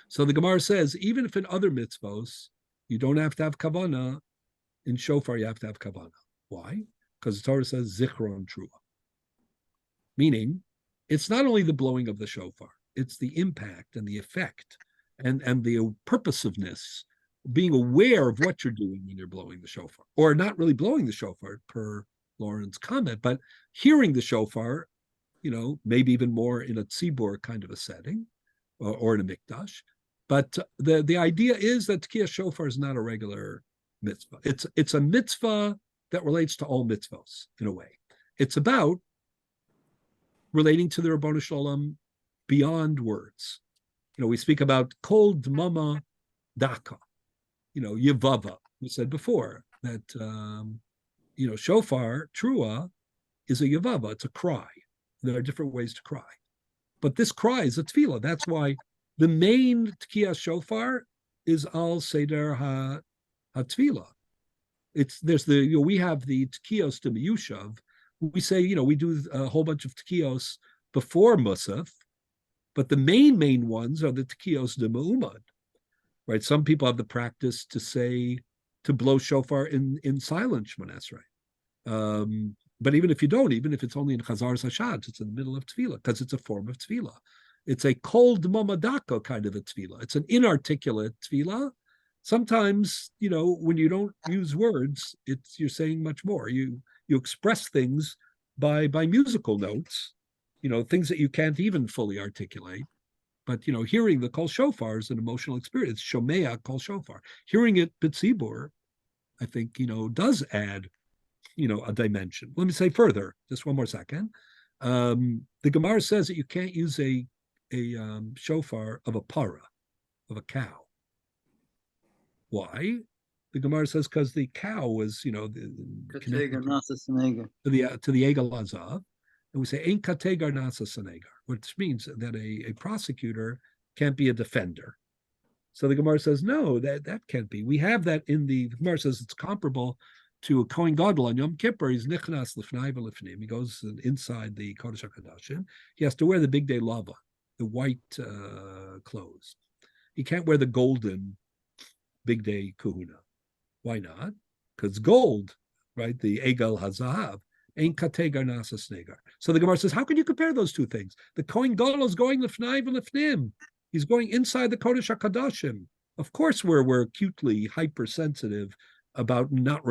Speaker 1: So the Gemara says, even if in other mitzvahs you don't have to have kavana, in shofar you have to have kavana. Why? Because the Torah says Zichron Trua, meaning it's not only the blowing of the shofar, it's the impact and the effect and the purposiveness, being aware of what you're doing when you're blowing the shofar, or not really blowing the shofar per Lauren's comment, but hearing the shofar, maybe even more in a tzibur kind of a setting or in a mikdash. But the idea is that Tkiyah shofar is not a regular mitzvah. It's a mitzvah that relates to all mitzvahs in a way. It's about relating to the Ribbono Shel Olam beyond words. We speak about kol dmama daka, yevava. We said before that, shofar, trua, is a yevava, it's a cry. There are different ways to cry. But this cry is a tefillah. That's why the main tkiyah shofar is al seder ha-tefillah. We have the tkiyos to miyushav. We say, we do a whole bunch of tkiyos before Musaf, but the main ones are the tkiyos de Ma'umad, right? Some people have the practice to blow shofar in silent Shemon Esrei. But even if you don't, even if it's only in Chazar Hashatz, it's in the middle of tefillah, because it's a form of tefillah. It's a kol d'mama daka kind of a tefillah. It's an inarticulate tefillah, sometimes, when you don't use words, you're saying much more. You express things by musical notes, things that you can't even fully articulate. But hearing the kol shofar is an emotional experience. Shomea kol shofar. Hearing it b'tzibur, I think does add a dimension. Let me say further, just one more second. The Gemara says that you can't use a shofar of a para, of a cow. Why? The Gemara says because the cow was, connected to the Egel Azav, and we say ein kategar nasa sanegar, which means that a prosecutor can't be a defender. So the Gemara says no, that can't be. We have that in the Gemara says it's comparable to a Kohen Gadol on Yom Kippur. He's nichnas lifnai v'lifnim. He goes inside the Kodesh HaKadoshim. He has to wear the big day lava, the white clothes. He can't wear the golden big day kahuna. Why not? Because gold, right? The Egel Hazahav, ain't kategar nasa snegar. So the Gemara says, how can you compare those two things? The Kohen Gadol is going lifnai v'lifnim. He's going inside the Kodesh HaKadoshim. Of course, we're acutely hypersensitive about not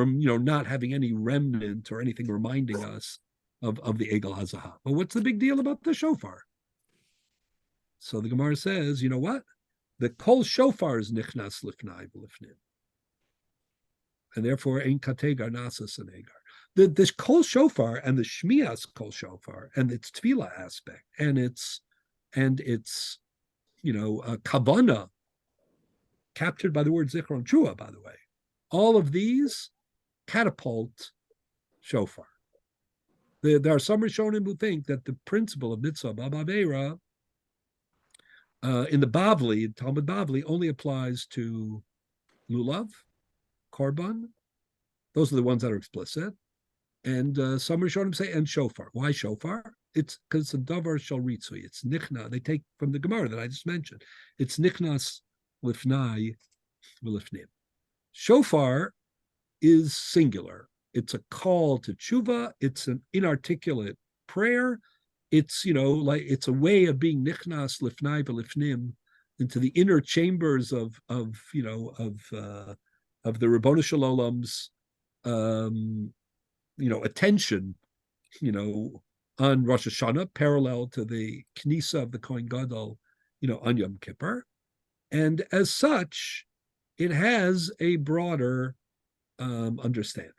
Speaker 1: having any remnant or anything reminding us of the Egel Hazahav. But what's the big deal about the shofar? So the Gemara says, you know what? The kol shofar is nichnas lifnai v'lifnim. And therefore, ein kategar nasa sanegar. The kol shofar and the shmias kol shofar and its tefillah aspect and its kavana, captured by the word zichron trua, by the way, all of these catapult shofar. There are some Rishonim who think that the principle of mitzvah b'avera in the Bavli, Talmud Bavli, only applies to lulav, korban. Those are the ones that are explicit. And some Rishonim say, and shofar. Why shofar? It's because it's a davar shel ritzui. It's nichna. They take from the Gemara that I just mentioned. It's nichnas lifnai v'lifnim. Shofar is singular. It's a call to tshuva. It's an inarticulate prayer. It's it's a way of being nichnas lifnai v'lifnim into the inner chambers of the Ribono Shel Olam's attention, on Rosh Hashana, parallel to the Knisa of the Kohen Gadol, on Yom Kippur. And as such, it has a broader understanding.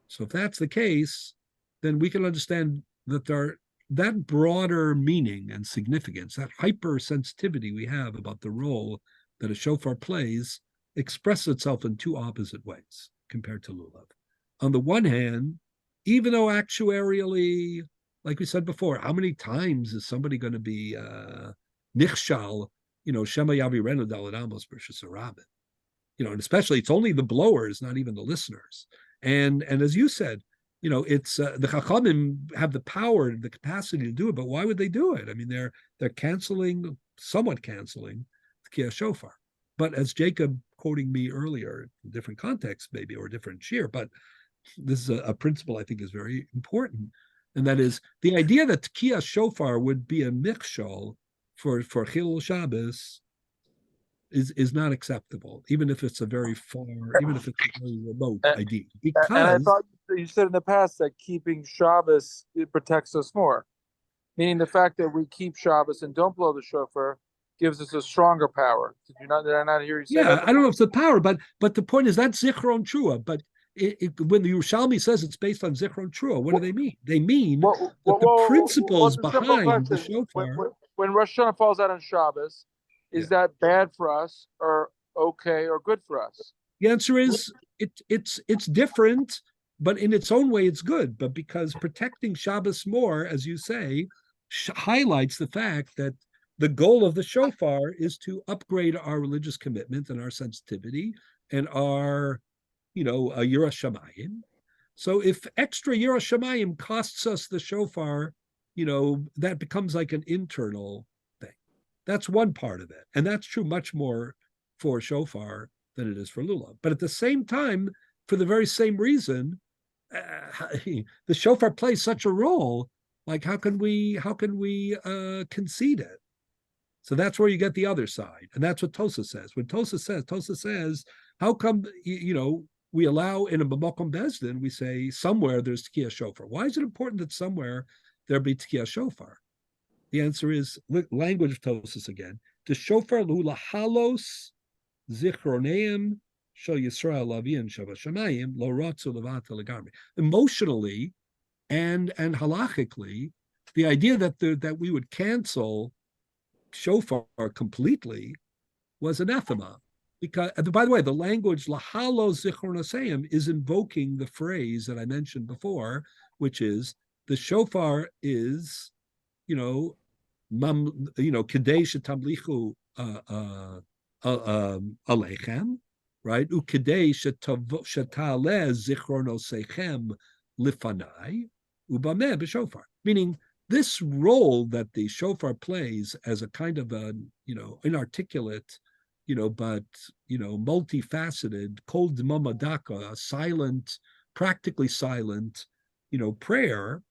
Speaker 1: So if that's the case, then we can understand that that broader meaning and significance, that hypersensitivity we have about the role that a shofar plays, expresses itself in two opposite ways compared to lulav. On the one hand, even though actuarially, like we said before, how many times is somebody going to be nichshal, Shema Yavirenu Daled Amos Bershus Rabin, and especially it's only the blowers, not even the listeners. And as you said, it's the Chachamim have the power, the capacity to do it, but why would they do it? I mean, they're somewhat canceling the Kiyah Shofar. But as Jacob quoting me earlier, in different context maybe, or different shir, but this is a principle I think is very important, and that is the idea that Kiyah Shofar would be a michshol for Chilul Shabbos is not acceptable, even if it's a very remote idea. Because
Speaker 2: and I thought you said in the past that keeping Shabbos, it protects us more, meaning the fact that we keep Shabbos and don't blow the shofar gives us a stronger power. Did I not hear you say that?
Speaker 1: I don't know if it's the power, but the point is that's Zichron Trua. But when the Yerushalmi says it's based on Zichron Trua, what do they mean? They mean that the principles behind the shofar.
Speaker 2: When Rosh Hashanah falls out on Shabbos, is that bad for us, or okay, or good for us?
Speaker 1: The answer is it's different, but in its own way it's good. But because protecting Shabbos more, as you say, highlights the fact that the goal of the shofar is to upgrade our religious commitment and our sensitivity and our, Yiras Shamayim. So if extra Yiras Shamayim costs us the shofar, that becomes like an internal thing. That's one part of it. And that's true much more for shofar than it is for lulav. But at the same time, for the very same reason, the shofar plays such a role. Like, how can we concede it? So that's where you get the other side. And that's what Tosa says. When Tosa says, how come, we allow in a B'mokom Bezdin, we say somewhere there's Tkiya Shofar. Why is it important that somewhere there be Tkiya Shofar? The answer is language of Tosis again. The Shofar Lula Halos Zichroneim Shal Yisrael Lavin Shava Shamayim Lo Ratzu Levata Legarmi. Emotionally and halachically, the idea that we would cancel shofar completely was anathema. Because, by the way, the language lahalo zichronaseim is invoking the phrase that I mentioned before, which is the shofar is, kadei shetamlichu alechem, right? Ukadei shetaleh zichronosechem lifanai ubameh b'shofar. Meaning, this role that the shofar plays as a kind of a, inarticulate, but, multifaceted, kol d'mamadaka, silent, practically silent, prayer.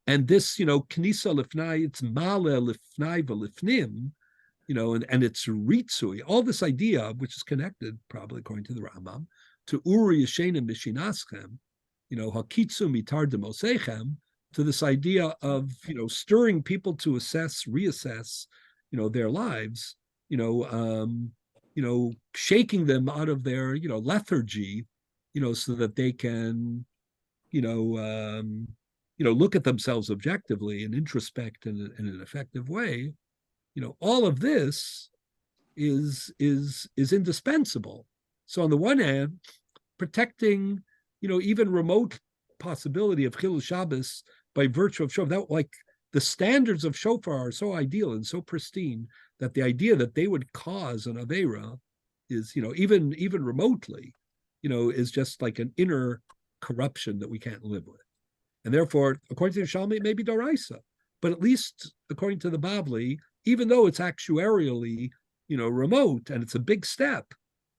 Speaker 1: And this, knisa lifnai, it's male lifnai v'lifnim, and it's ritzui, all this idea, which is connected, probably according to the Rambam, to uri yeshenim mishinaschem, hakitzu mitar demosechem, to this idea of, stirring people to reassess, their lives, shaking them out of their, lethargy, so that they can, look at themselves objectively and introspect in an effective way. All of this is indispensable. So on the one hand, protecting, even remote possibility of Chilul Shabbos by virtue of shofar, like the standards of shofar are so ideal and so pristine that the idea that they would cause an avera is, even remotely, is just like an inner corruption that we can't live with. And therefore, according to the Shalmi, it may be Doraisa, but at least according to the Bavli, even though it's actuarially, remote and it's a big step,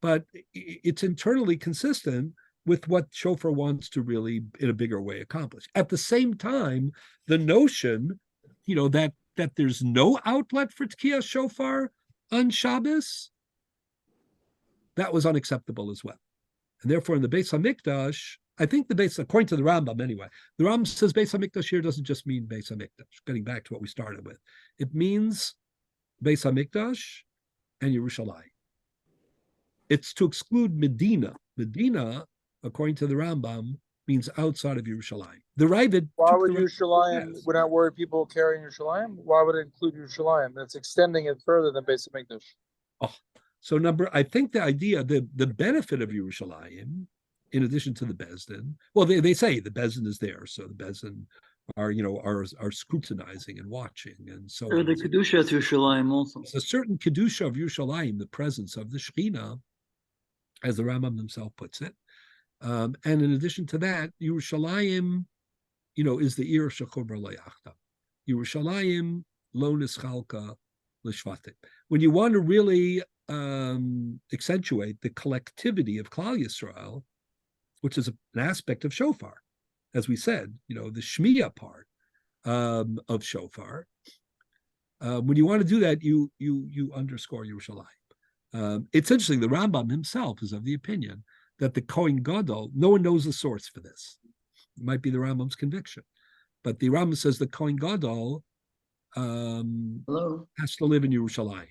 Speaker 1: but it's internally consistent with what shofar wants to really, in a bigger way, accomplish. At the same time, the notion, that there's no outlet for Tkiya shofar on Shabbos, that was unacceptable as well. And therefore, in the Beis HaMikdash, I think according to the Rambam anyway, the Rambam says Beis HaMikdash here doesn't just mean Beis HaMikdash, getting back to what we started with. It means Beis HaMikdash and Yerushalayim. It's to exclude Medina. Medina, according to the Rambam, means outside of Yerushalayim. The Ravid.
Speaker 2: Why would Yerushalayim? We're not worried people carrying Yerushalayim. Why would it include Yerushalayim? That's extending it further than Beis HaMikdash.
Speaker 1: Oh, so I think the idea, the benefit of Yerushalayim, in addition to the Bezdin, well, they say the Bezdin is there, so the Bezdin are scrutinizing and watching, and so
Speaker 5: the kedusha of Yerushalayim also. It's
Speaker 1: a certain kedusha of Yerushalayim, the presence of the Shekhinah, as the Rambam himself puts it. And in addition to that, Yerushalayim, is the Ir Shechobra Layachta. Yerushalayim lo nischalka l'shvatim. When you want to really accentuate the collectivity of Klal Yisrael, which is an aspect of shofar, as we said, the shmiya part of shofar. When you want to do that, you underscore Yerushalayim. It's interesting. The Rambam himself is of the opinion that the Kohen Gadol, no one knows the source for this. It might be the Rambam's conviction, but the Rambam says the Kohen Gadol has to live in Yerushalayim.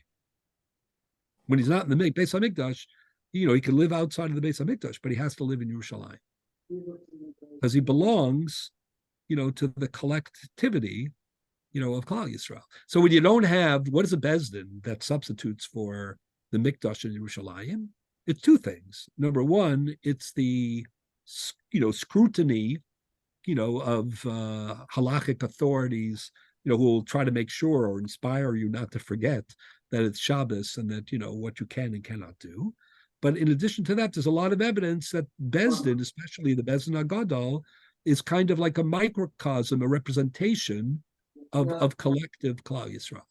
Speaker 1: When he's not in the Beis HaMikdash, he can live outside of the Beis HaMikdash, but he has to live in Yerushalayim because he belongs, to the collectivity, of Klal Yisrael. So when you don't have, what is a Bezdin that substitutes for the Mikdash in Yerushalayim? It's two things. Number one, it's the, scrutiny, of halachic authorities, who will try to make sure or inspire you not to forget that it's Shabbos and that, what you can and cannot do. But in addition to that, there's a lot of evidence that Bezdin, especially the Bezdin HaGadol, is kind of like a microcosm, a representation of collective Klal Yisrael.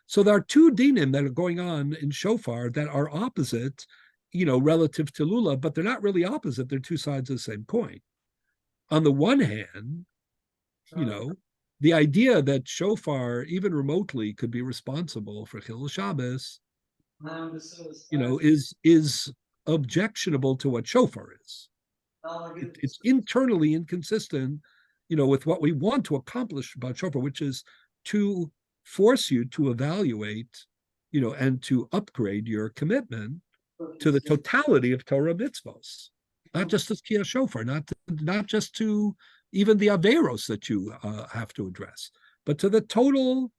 Speaker 1: So there are two dinim that are going on in shofar that are opposite, relative to Lulav, but they're not really opposite. They're two sides of the same coin. On the one hand, the idea that shofar, even remotely, could be responsible for Chilul Shabbos, is objectionable to what shofar is. It's internally inconsistent, with what we want to accomplish about shofar, which is to force you to evaluate, and to upgrade your commitment to the totality of Torah mitzvos, not just to Tkiyah shofar, not just to even the averos that you have to address, but to the total,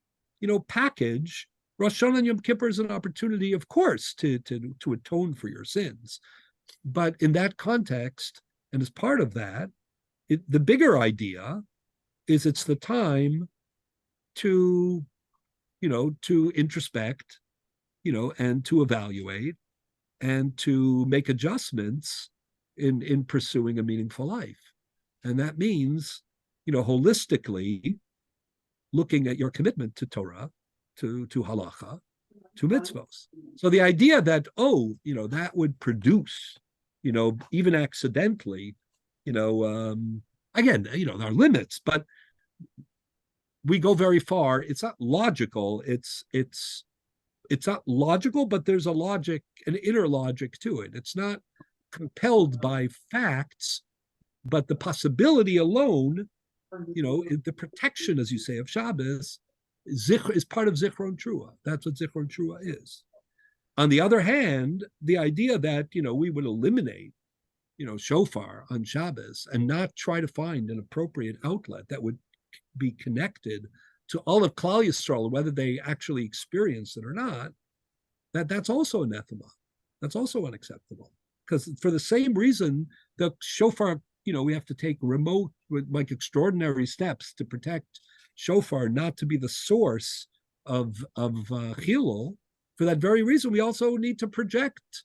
Speaker 1: package. Rosh Hashanah and Yom Kippur is an opportunity, of course, to atone for your sins, but in that context, and as part of that, the bigger idea is it's the time to, to introspect, and to evaluate and to make adjustments in pursuing a meaningful life. And that means, holistically looking at your commitment to Torah, to halacha, to mitzvos. So the idea that, that would produce, even accidentally, again, there are limits, but we go very far. It's not logical. It's not logical, but there's a logic, an inner logic to it. It's not compelled by facts, but the possibility alone, the protection, as you say, of Shabbos is part of Zichron Trua. That's what Zichron Trua is. On the other hand, the idea that, we would eliminate, shofar on Shabbos and not try to find an appropriate outlet that would be connected to all of Klal Yisrael, whether they actually experience it or not, that's also anathema. That's also unacceptable. Because for the same reason, the shofar, we have to take remote, extraordinary steps to protect shofar not to be the source of chilul. For that very reason, we also need to project,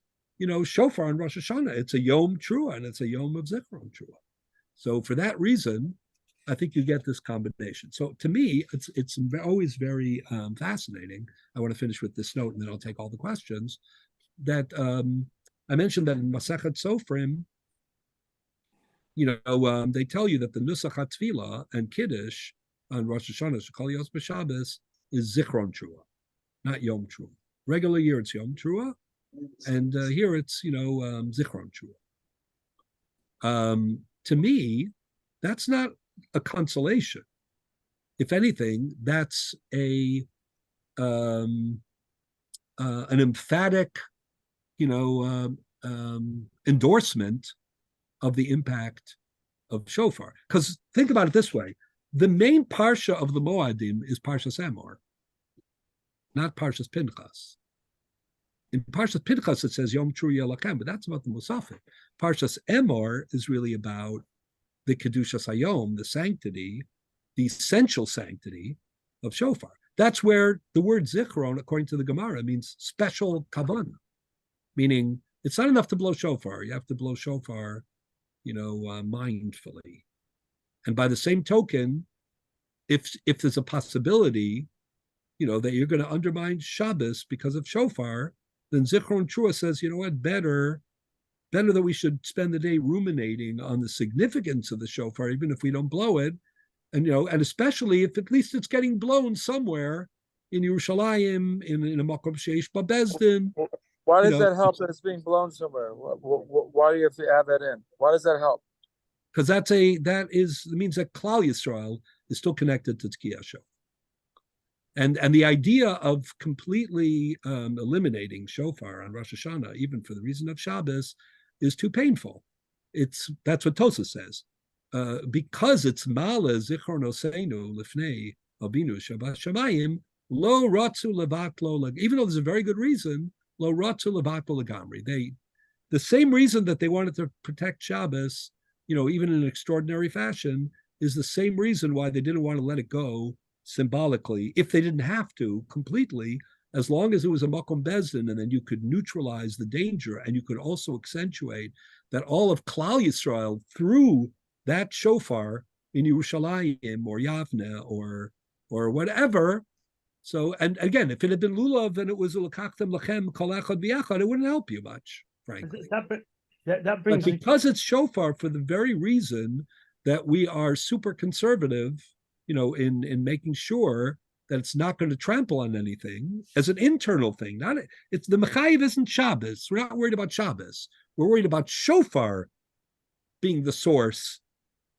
Speaker 1: shofar on Rosh Hashanah. It's a Yom Trua and it's a Yom of Zichron Trua. So for that reason, I think you get this combination. So to me, it's always very fascinating. I want to finish with this note, and then I'll take all the questions. That I mentioned that in Masechet Sofrim, they tell you that the Nusach HaTfilah and Kiddush on Rosh Hashanah, Shekol Yos B'Shabbos, is Zichron Trua, not Yom Trua. Regular year, it's Yom Trua, and here it's, Zichron Trua. To me, that's not a consolation. If anything, that's an emphatic, endorsement of the impact of shofar. Because think about it this way: the main parsha of the Moadim is Parshas Emor, not Parshas Pinchas. In Parshas Pinchas it says Yom Trua Yelachem, but that's about the Musafim. Parshas Emor is really about the Kedushas Hayom, the sanctity, the essential sanctity of shofar. That's where the word zichron, according to the Gemara, means special kavanah, meaning it's not enough to blow shofar. You have to blow shofar, mindfully. And by the same token, if there's a possibility, that you're going to undermine Shabbos because of shofar, then Zichron Trua says, better that we should spend the day ruminating on the significance of the shofar, even if we don't blow it, and and especially if at least it's getting blown somewhere in Yerushalayim, in a makom sheish babezdin.
Speaker 2: Why does that help that it's being blown somewhere? Why do you have to add that in? Why does that help?
Speaker 1: Because it means that Klal Yisrael is still connected to Tkiyah shofar. And the idea of completely eliminating shofar on Rosh Hashanah, even for the reason of Shabbos, is too painful. That's what Tosa says. Because it's Mala Zichron Oseinu Lifnei Abinu Shabbat Shamayim, Lo Ratzu Levatlo, even though there's a very good reason, Lo Ratzu Levatlo Legamri. The same reason that they wanted to protect Shabbos, even in an extraordinary fashion, is the same reason why they didn't want to let it go symbolically, if they didn't have to completely, as long as it was a makom bezdin, and then you could neutralize the danger, and you could also accentuate that all of Klal Yisrael through that shofar in Yerushalayim or Yavne or whatever. So, and again, if it had been lulav and it was ulakachtem lachem kol echad b'yachad, it wouldn't help you much, frankly.
Speaker 6: That brings
Speaker 1: but because it's shofar, for the very reason that we are super conservative, in making sure that it's not going to trample on anything as an internal thing. Not it's the mechayiv isn't Shabbos. We're not worried about Shabbos. We're worried about shofar being the source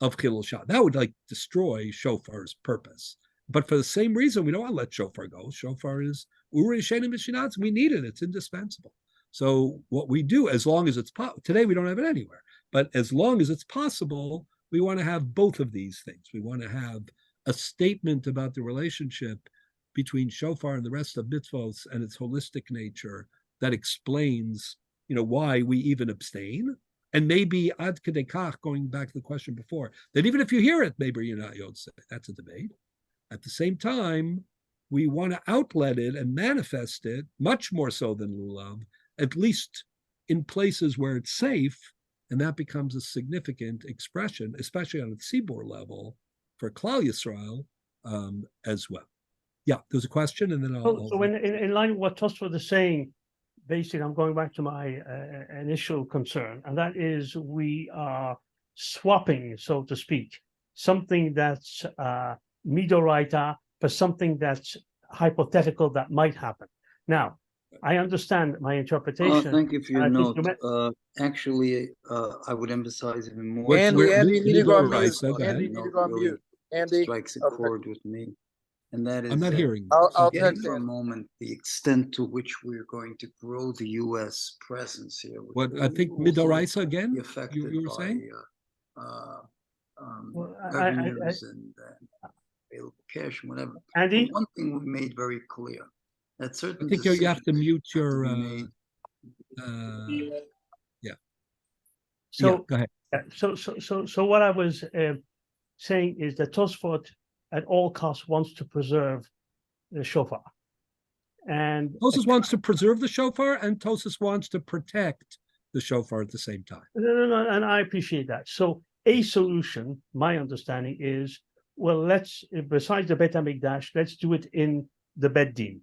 Speaker 1: of chilul Shabbos. That would destroy shofar's purpose. But for the same reason, we don't want to let shofar go. Shofar is uri shenim mishinatz. We need it. It's indispensable. So what we do, as long as it's today, we don't have it anywhere. But as long as it's possible, we want to have both of these things. We want to have a statement about the relationship between shofar and the rest of mitzvos and its holistic nature that explains, why we even abstain. And maybe ad kedei kach, going back to the question before, that even if you hear it, maybe you're not yotze. That's a debate. At the same time, we want to outlet it and manifest it much more so than lulav, at least in places where it's safe, and that becomes a significant expression, especially on the tzibur level, for Klal Yisrael as well. Yeah, there's a question, and then I'll...
Speaker 6: So in line with what Tosfot is saying, basically, I'm going back to my initial concern, and that is we are swapping, so to speak, something that's midoraita for something that's hypothetical that might happen. Now, I understand my interpretation.
Speaker 5: Thank you for your note. Actually, I would emphasize even more.
Speaker 2: Andy, you need to go on mute.
Speaker 5: Andy,
Speaker 2: you need to go on mute. Andy,
Speaker 5: strikes a chord with me, and that is.
Speaker 1: I'm not hearing.
Speaker 2: I'll
Speaker 5: text for a moment the extent to which we're going to grow the U.S. presence here.
Speaker 1: What I think midoraisa again. You were saying.
Speaker 5: Revenues and available cash and whatever.
Speaker 6: Andy,
Speaker 5: but one thing we made very clear that certain.
Speaker 1: I think you have to mute your. Yeah.
Speaker 6: So
Speaker 1: yeah, go ahead.
Speaker 6: So what I was saying is that Tosfot at all costs wants to preserve the shofar, and
Speaker 1: Tosfos wants to preserve the shofar, and Tosfos wants to protect the shofar at the same time.
Speaker 6: No, and I appreciate that. So a solution, my understanding is, well, let's, besides the Beit HaMikdash, let's do it in the Beit Din.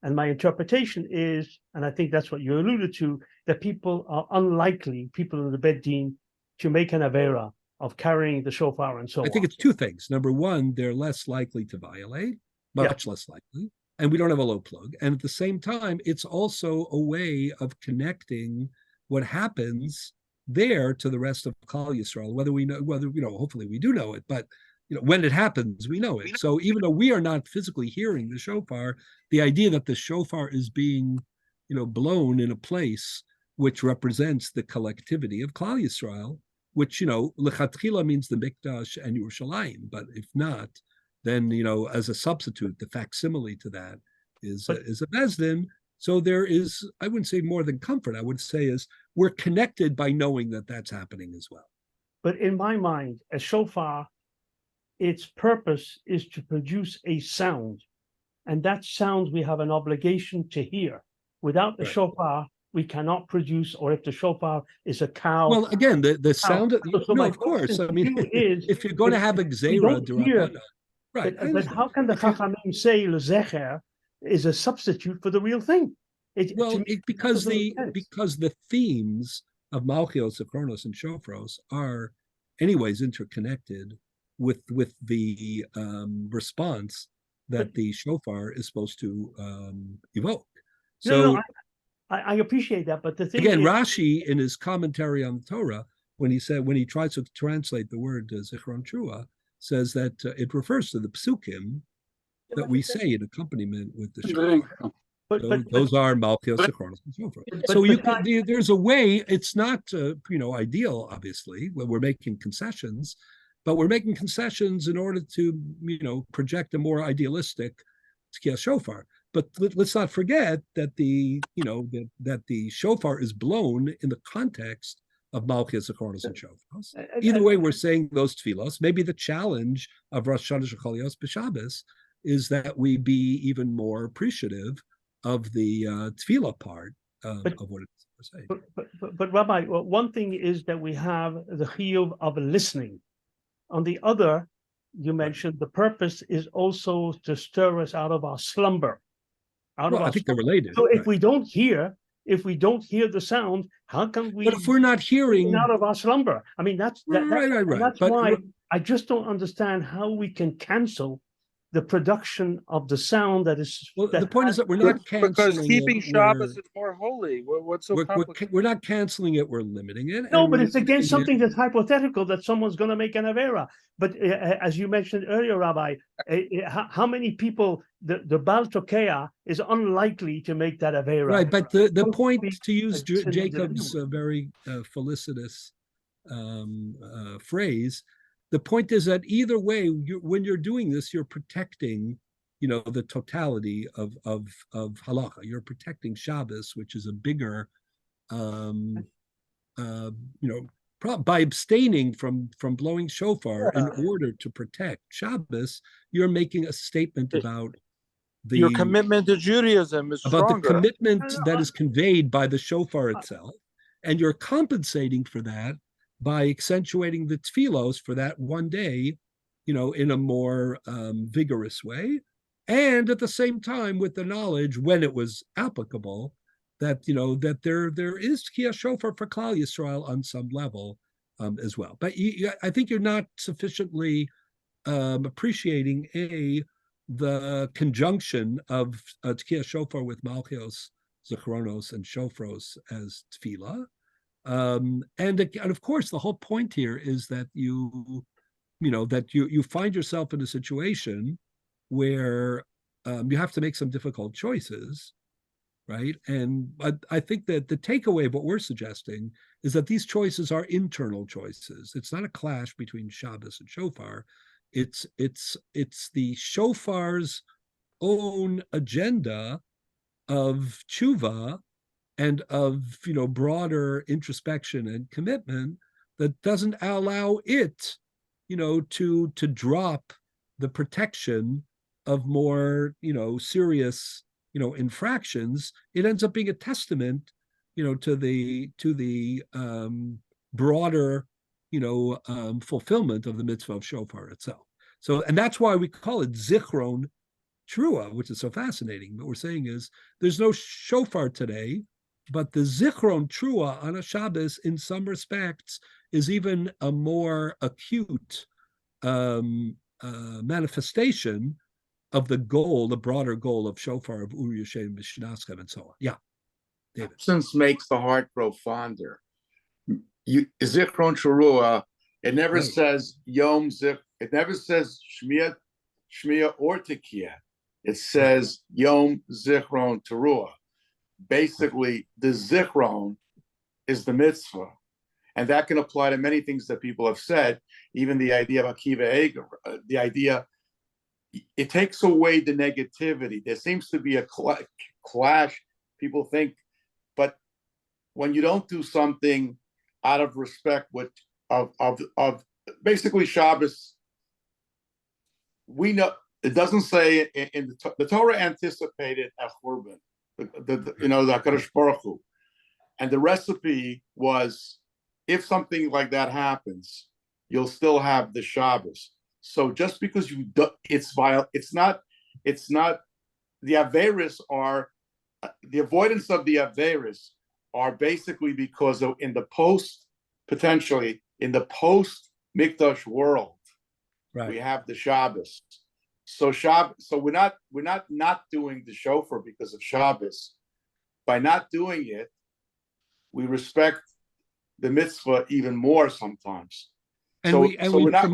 Speaker 6: And my interpretation is, and I think that's what you alluded to, that people are unlikely, people in the Beit Din, to make an avera of carrying the shofar and so on.
Speaker 1: I think it's two things. Number one, they're less likely to violate, much less likely, and we don't have a low plug. And at the same time, it's also a way of connecting what happens there to the rest of Klal Yisrael, hopefully we do know it, but when it happens, we know it. So even though we are not physically hearing the shofar, the idea that the shofar is being, blown in a place which represents the collectivity of Klal Yisrael, which, lechatchila means the Mikdash and Yerushalayim, but if not, then, as a substitute, the facsimile to that is a Bezdin. So there is, I wouldn't say more than comfort, I would say is we're connected by knowing that that's happening as well.
Speaker 6: But in my mind, a shofar, its purpose is to produce a sound. And that sound we have an obligation to hear. Without the shofar, we cannot produce, or if the shofar is a cow.
Speaker 1: Well, again, the sound, of course. I mean, if you're going to have a gzeira, right.
Speaker 6: But how can the Chachamim say lezecher is a substitute for the real thing?
Speaker 1: Because the themes of Malchios, Achronos, and Shofros are anyways interconnected with the response that the shofar is supposed to evoke. So
Speaker 6: I appreciate that, but the thing
Speaker 1: again,
Speaker 6: is,
Speaker 1: Rashi in his commentary on the Torah, when he tries to translate the word Zichron Trua, says that it refers to the psukim that we say in accompaniment with the shofar. Those are Malchios, Achronos, and so forth. So there's a way. It's not ideal, obviously, when we're making concessions, but we're making concessions in order to project a more idealistic Tkiya shofar. But let's not forget that that the shofar is blown in the context of Malchios, Achronos, and Shofars. Either way, we're saying those tefillos. Maybe the challenge of Rosh Hashanah Shechol Yos B'Shabbos is that we be even more appreciative of the tefillah part of what it's saying.
Speaker 6: But Rabbi, one thing is that we have the chiyuv of listening. On the other, you mentioned the purpose is also to stir us out of our slumber.
Speaker 1: I think they're related.
Speaker 6: So if we don't hear, if we don't hear the sound, how can we?
Speaker 1: But if we're not hearing
Speaker 6: out of our slumber? I mean, that's
Speaker 1: right.
Speaker 6: and that's
Speaker 1: But
Speaker 6: why I just don't understand how we can cancel the production of the sound that is.
Speaker 1: well, the point is that we're not canceling
Speaker 2: because keeping
Speaker 1: it.
Speaker 2: Shabbos is more holy. What's so complicated?
Speaker 1: We're not canceling it. We're limiting it.
Speaker 6: No,
Speaker 1: and
Speaker 6: but
Speaker 1: we're
Speaker 6: it's against
Speaker 1: limiting
Speaker 6: something that's hypothetical that someone's going to make an avera. But as you mentioned earlier, Rabbi, how many people the Baal Tokea is unlikely to make that avera?
Speaker 1: Right, but the point,
Speaker 6: be
Speaker 1: to use
Speaker 6: a sin
Speaker 1: Jacob's very felicitous phrase, the point is that either way, when you're doing this, you're protecting, the totality of halacha. You're protecting Shabbos, which is a bigger, by abstaining from blowing shofar in order to protect Shabbos, you're making a statement about
Speaker 2: Your commitment to Judaism is
Speaker 1: about
Speaker 2: stronger.
Speaker 1: the commitment that is conveyed by the shofar itself, and you're compensating for that by accentuating the tefillos for that one day, in a more vigorous way, and at the same time with the knowledge, when it was applicable, that that there is Tkiyah shofar for Klal Yisrael on some level as well. But I think you're not sufficiently appreciating the conjunction of Tkiyah shofar with Malchios, Zichronos, and Shofros as tefillah. And of course, the whole point here is that you find yourself in a situation where you have to make some difficult choices, right? And I think that the takeaway of what we're suggesting is that these choices are internal choices. It's not a clash between Shabbos and shofar. It's the shofar's own agenda of tshuva and of broader introspection and commitment that doesn't allow it to drop the protection of more serious infractions. It ends up being a testament to the broader fulfillment of the mitzvah of shofar itself. So, and that's why we call it zichron trua, which is so fascinating. What we're saying is there's no shofar today, but the zichron trua on a Shabbos, in some respects, is even a more acute manifestation of the goal, the broader goal of shofar, of Ur Yashem Mishnaskev, and so on. Yeah, David.
Speaker 8: Absence makes the heart grow fonder. Zichron trua. It never says Yom Zik. It never says Shmiyah or Tekiyah. It says Yom Zichron Teruah. Basically, the Zichron is the mitzvah. And that can apply to many things that people have said, even the idea of Akiva Eger, the idea, it takes away the negativity. There seems to be a clash, people think, but when you don't do something out of respect of basically Shabbos, we know, it doesn't say in the Torah anticipated a Churban, the HaKadosh Baruch Hu. And the recipe was, if something like that happens, you'll still have the Shabbos. So just because you do, it's not the Averis are, the avoidance of the Averis are basically because of potentially in the post Mikdash world, right, we have the Shabbos. So we're not doing the shofar because of Shabbos. By not doing it, we respect the mitzvah even more sometimes.
Speaker 1: And we're not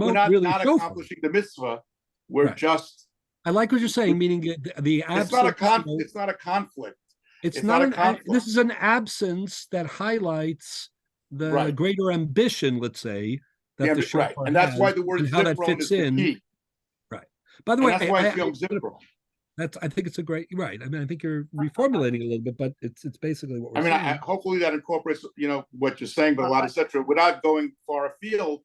Speaker 8: accomplishing the mitzvah. We're just.
Speaker 1: I like what you're saying, meaning the absence.
Speaker 8: It's not a conflict.
Speaker 1: It's not a conflict. This is an absence that highlights the greater ambition, let's say, that the shofar
Speaker 8: and that's
Speaker 1: has,
Speaker 8: why the word
Speaker 1: and how that fits in.
Speaker 8: Key.
Speaker 1: Right. By the way,
Speaker 8: that's why it's Yom Zichron.
Speaker 1: I think it's a great, right. I mean, I think you're reformulating a little bit, but it's basically what we're saying.
Speaker 8: Hopefully that incorporates, what you're saying, but a lot, etc. Without going far afield,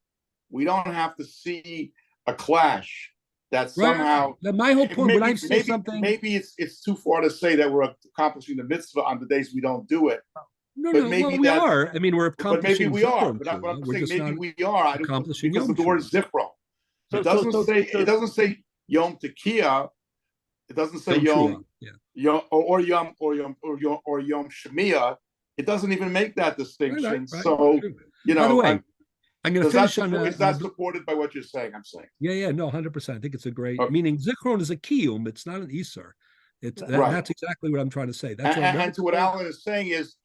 Speaker 8: we don't have to see a clash that somehow.
Speaker 1: Right. My whole point, when I say something,
Speaker 8: maybe it's too far to say that we're accomplishing the mitzvah on the days we don't do it.
Speaker 1: We are. I mean, we're accomplishing.
Speaker 8: But maybe we are. But I'm saying maybe we are.
Speaker 1: Accomplishing
Speaker 8: because of the word zichron. It doesn't say Yom Tekiyah. It doesn't say Yom. or Yom Shemiah. It doesn't even make that distinction.
Speaker 1: Right.
Speaker 8: So,
Speaker 1: by the way, I'm going to finish on
Speaker 8: is that supported by what you're saying? I'm saying.
Speaker 1: Yeah, no, 100%. I think it's a great
Speaker 8: Okay.
Speaker 1: meaning. Zichron is a kiyum. It's not an isur. That's exactly what I'm trying to say. That's
Speaker 8: and to what Alan is saying is,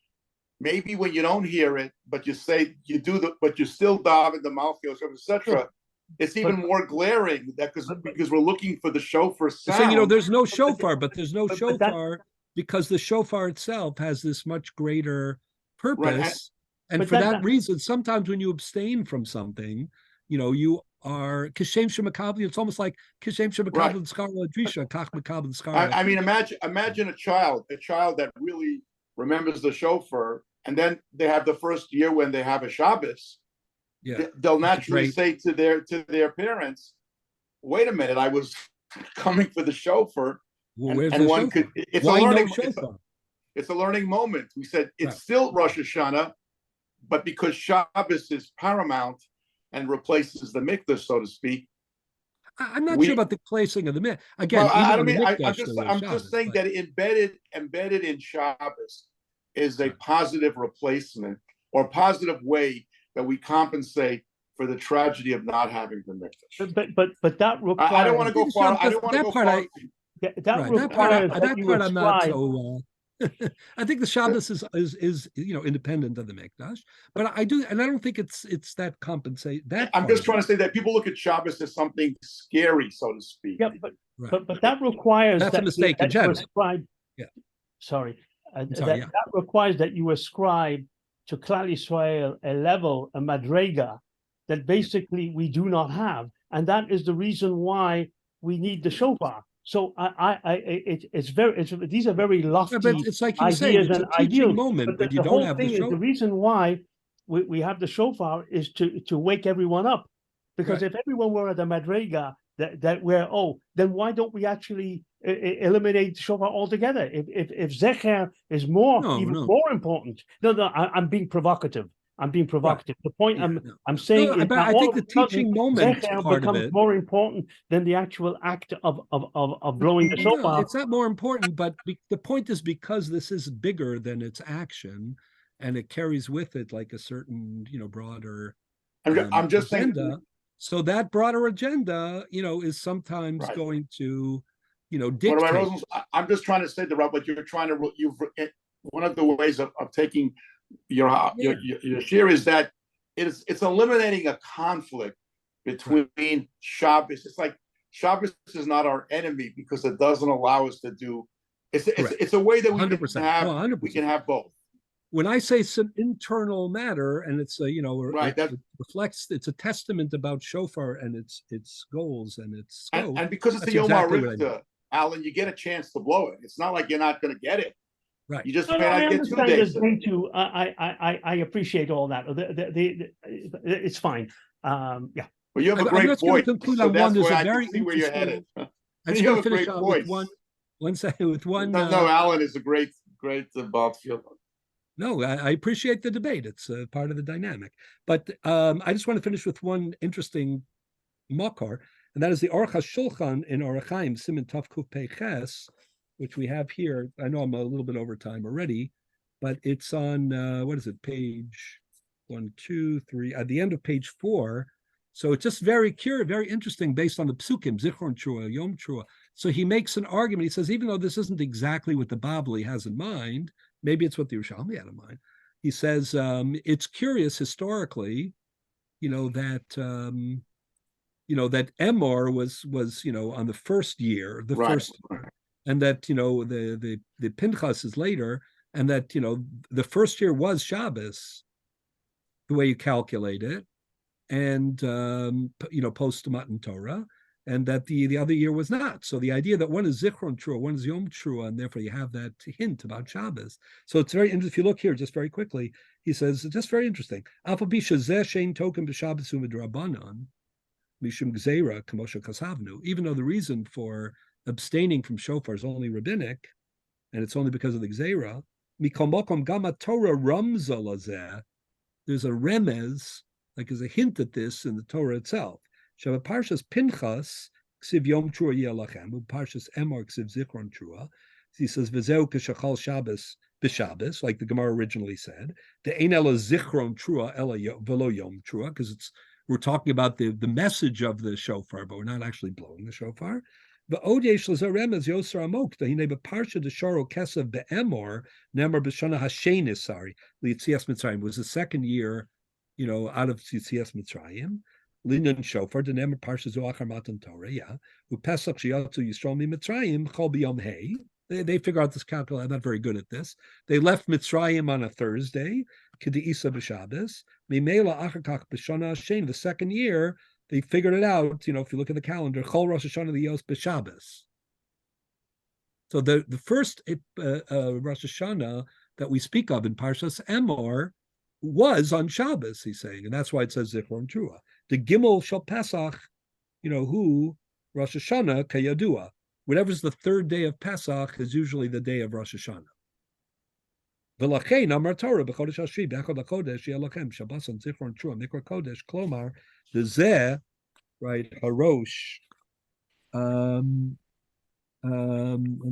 Speaker 8: maybe when you don't hear it, but you say you do but you still daven the malchios, etc. It's even more glaring that because we're looking for the shofar sound.
Speaker 1: So, there's no shofar, but there's no shofar because the shofar itself has this much greater purpose. And for that reason, sometimes when you abstain from something, you are kishem shemakabli. It's almost like kishem shemakabli skara drisha kach makabli skara.
Speaker 8: I mean, imagine a child that really remembers the shofar, and then they have the first year when they have a Shabbos.
Speaker 1: Yeah,
Speaker 8: they'll naturally say to their parents, "Wait a minute, I was coming for the shofar."
Speaker 1: Well, and one
Speaker 8: could. It's
Speaker 1: Why
Speaker 8: a learning.
Speaker 1: shofar?
Speaker 8: It's a learning moment. We said it's still Rosh Hashanah, but because Shabbos is paramount and replaces the mikdash, so to speak.
Speaker 1: I'm not sure about the placing of the mikdash. Again,
Speaker 8: I'm just saying that embedded in Shabbos is a positive replacement or positive way that we compensate for the tragedy of not having the mikdash.
Speaker 6: But that requires.
Speaker 8: I don't want to go far. I don't want to go far.
Speaker 6: That part
Speaker 1: I'm not so. I think the Shabbos is independent of the mikdash, but I don't think it's that compensate.
Speaker 8: I'm just trying to say that people look at Shabbos as something scary, so to speak.
Speaker 6: Yeah, but that requires
Speaker 1: that's a mistake in general.
Speaker 6: Sorry, that requires that you ascribe to Klal Yisrael a level, a madrega, that basically we do not have, and that is the reason why we need the shofar. So these are very lofty
Speaker 1: but it's like you
Speaker 6: ideas
Speaker 1: say, it's
Speaker 6: and
Speaker 1: a teaching
Speaker 6: ideals.
Speaker 1: moment, but
Speaker 6: you don't have the shofar. The reason why we have the shofar is to wake everyone up, because if everyone were at the madrega then why don't we actually eliminate shofar altogether? If zecher is more important. I'm being provocative. The point I'm saying is
Speaker 1: I think the teaching moment part
Speaker 6: becomes
Speaker 1: of it
Speaker 6: more important than the actual act of blowing the shofar.
Speaker 1: No, it's not more important, but the point is because this is bigger than its action, and it carries with it like a certain broader.
Speaker 8: I'm just
Speaker 1: agenda.
Speaker 8: saying.
Speaker 1: So that broader agenda, is sometimes going to, dictate.
Speaker 8: I'm just trying to say the Rabbi, you're trying to one of the ways of taking your share is that it's eliminating a conflict between Shabbos. It's like Shabbos is not our enemy because it doesn't allow us to do. It's a way that we can have both.
Speaker 1: When I say some internal matter, and it's it reflects, it's a testament about shofar and its goals and its scope.
Speaker 8: And because it's the Yom HaRivta, Alan, you get a chance to blow it. It's not like you're not going to get it.
Speaker 1: Right.
Speaker 8: You just may not get 2 days.
Speaker 6: I appreciate all that. It's fine.
Speaker 8: Well, you have a great voice. So that's why I can see where you're headed. You have a great voice.
Speaker 1: With one.
Speaker 8: No, Alan is a great ball fielder.
Speaker 1: No, I appreciate the debate. It's part of the dynamic. But I just want to finish with one interesting makar, and that is the Aruch HaShulchan in Orach Chaim, Siman Tav Kuf Pei Ches, which we have here. I know I'm a little bit over time already, but it's on, page 1, 2, 3, at the end of page 4. So it's just very interesting based on the psukim, Zichron Trua, Yom Trua. So he makes an argument. He says, even though this isn't exactly what the Babli has in mind, maybe it's what the Yerushalmi had in mind. He says it's curious historically, that that Emor was on the first year, and that the Pinchas is later, and that the first year was Shabbos, the way you calculate it, and post Matan Torah, and that the other year was not. So the idea that one is Zichron Trua, one is Yom Trua, and therefore you have that hint about Shabbos. So it's very interesting. If you look here, just very quickly, he says, just very interesting. Even though the reason for abstaining from shofar is only rabbinic, and it's only because of the Gzeira, there's a remez, like there's a hint at this in the Torah itself. Parshas Pinchas ksiv Yom Trua Yelachem, Parshas Emor ksiv Zichron Trua. He says, "V'zeu k'shachal Shabbos b'Shabbos," like the Gemara originally said. The ein ela zichron trua ela velo yom trua, because we're talking about the message of the shofar, but we're not actually blowing the shofar. The Odesh Lazaremez Yosar Amok, the Hine Parsha de Sharo Kesav Be'emor, Nemar B'Shana Hashenis, sorry, Litzias Mitzrayim was the second year, out of Litzias Mitzrayim. Linyan Shofar, the Nemar Parsha Zoachar Matan Torah, yeah. Who Pesach Shiatu Yisromi Mitzrayim, Chol B'Yom Hey. They figure out this calculation. I'm not very good at this. They left Mitzrayim on a Thursday, K'di Isa B'Shabbos, Mimela Achakach B'Shana Hashem, the second year. They figured it out, if you look at the calendar, Chol Rosh Hashanah the Yos b'Shabbos. So the first Rosh Hashanah that we speak of in Parshas Emor was on Shabbos, he's saying, and that's why it says Zichron Trua. The Gimel Shel Pesach, who Rosh Hashanah Kayadua. Whatever's the third day of Pesach is usually the day of Rosh Hashanah. V'lachein Amar Torah b'chodesh Hashvi b'echad hakodesh yelachem Shabbos and Zichron Trua Mikra Kodesh Klomar the Zeh, right? Harosh. One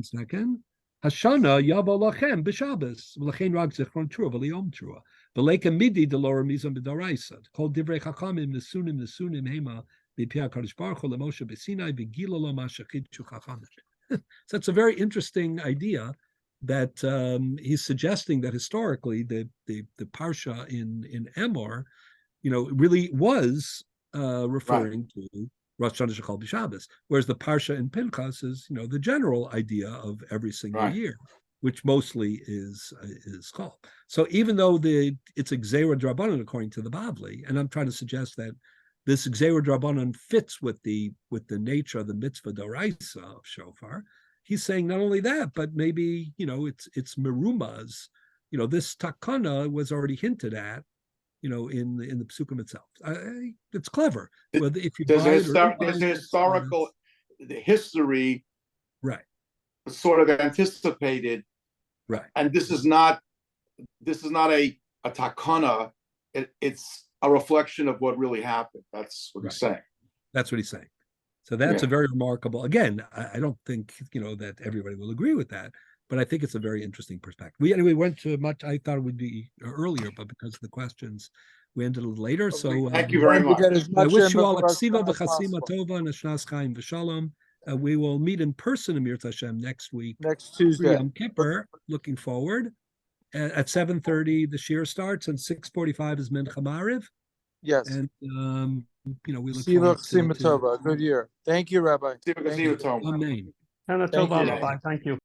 Speaker 1: second. Hashana yavo lachem b'Shabbos v'lachein rag zichron trua v'liyom trua v'leikem midi delora mizon b'daraisa kol divrei chachamim nesunim hema b'pia kadosh baruch hu lemoshe b'sinai v'gila lo mashachidchu chachamim. So that's a very interesting idea that he's suggesting that historically the parsha in Emor, really was referring to Rosh Hashanah Shechal B'Shabbos, whereas the parsha in Pinchas is, the general idea of every single year, which mostly is called. So even though it's a Gzeira Drabanan according to the Bavli, and I'm trying to suggest that this Gzeira Drabanan fits with the nature of the mitzvah d'oraisa of shofar, he's saying not only that, but maybe it's merumas. This takana was already hinted at, in the psukim itself. It's clever. Whether if you
Speaker 8: there's a historical history,
Speaker 1: right?
Speaker 8: Sort of anticipated,
Speaker 1: right?
Speaker 8: And this is not a takana. It's a reflection of what really happened. That's what he's saying.
Speaker 1: That's what he's saying. So that's a very remarkable. Again, I don't think that everybody will agree with that, but I think it's a very interesting perspective. We went to much. I thought it would be earlier, but because of the questions, we ended a little later. So
Speaker 8: thank you very much.
Speaker 1: I wish you all a ksiva v'chasima tova and a shnas chaim v'shalom. We will meet in person, Amir Tashem, next week,
Speaker 2: next Tuesday.
Speaker 1: Yom Kippur. Looking forward. At 7:30, the shir starts, and 6:45 is Mincha Mariv.
Speaker 2: Yes.
Speaker 1: And we look
Speaker 2: forward to Good year. Thank you, Rabbi.
Speaker 1: Amen.
Speaker 6: Thank you.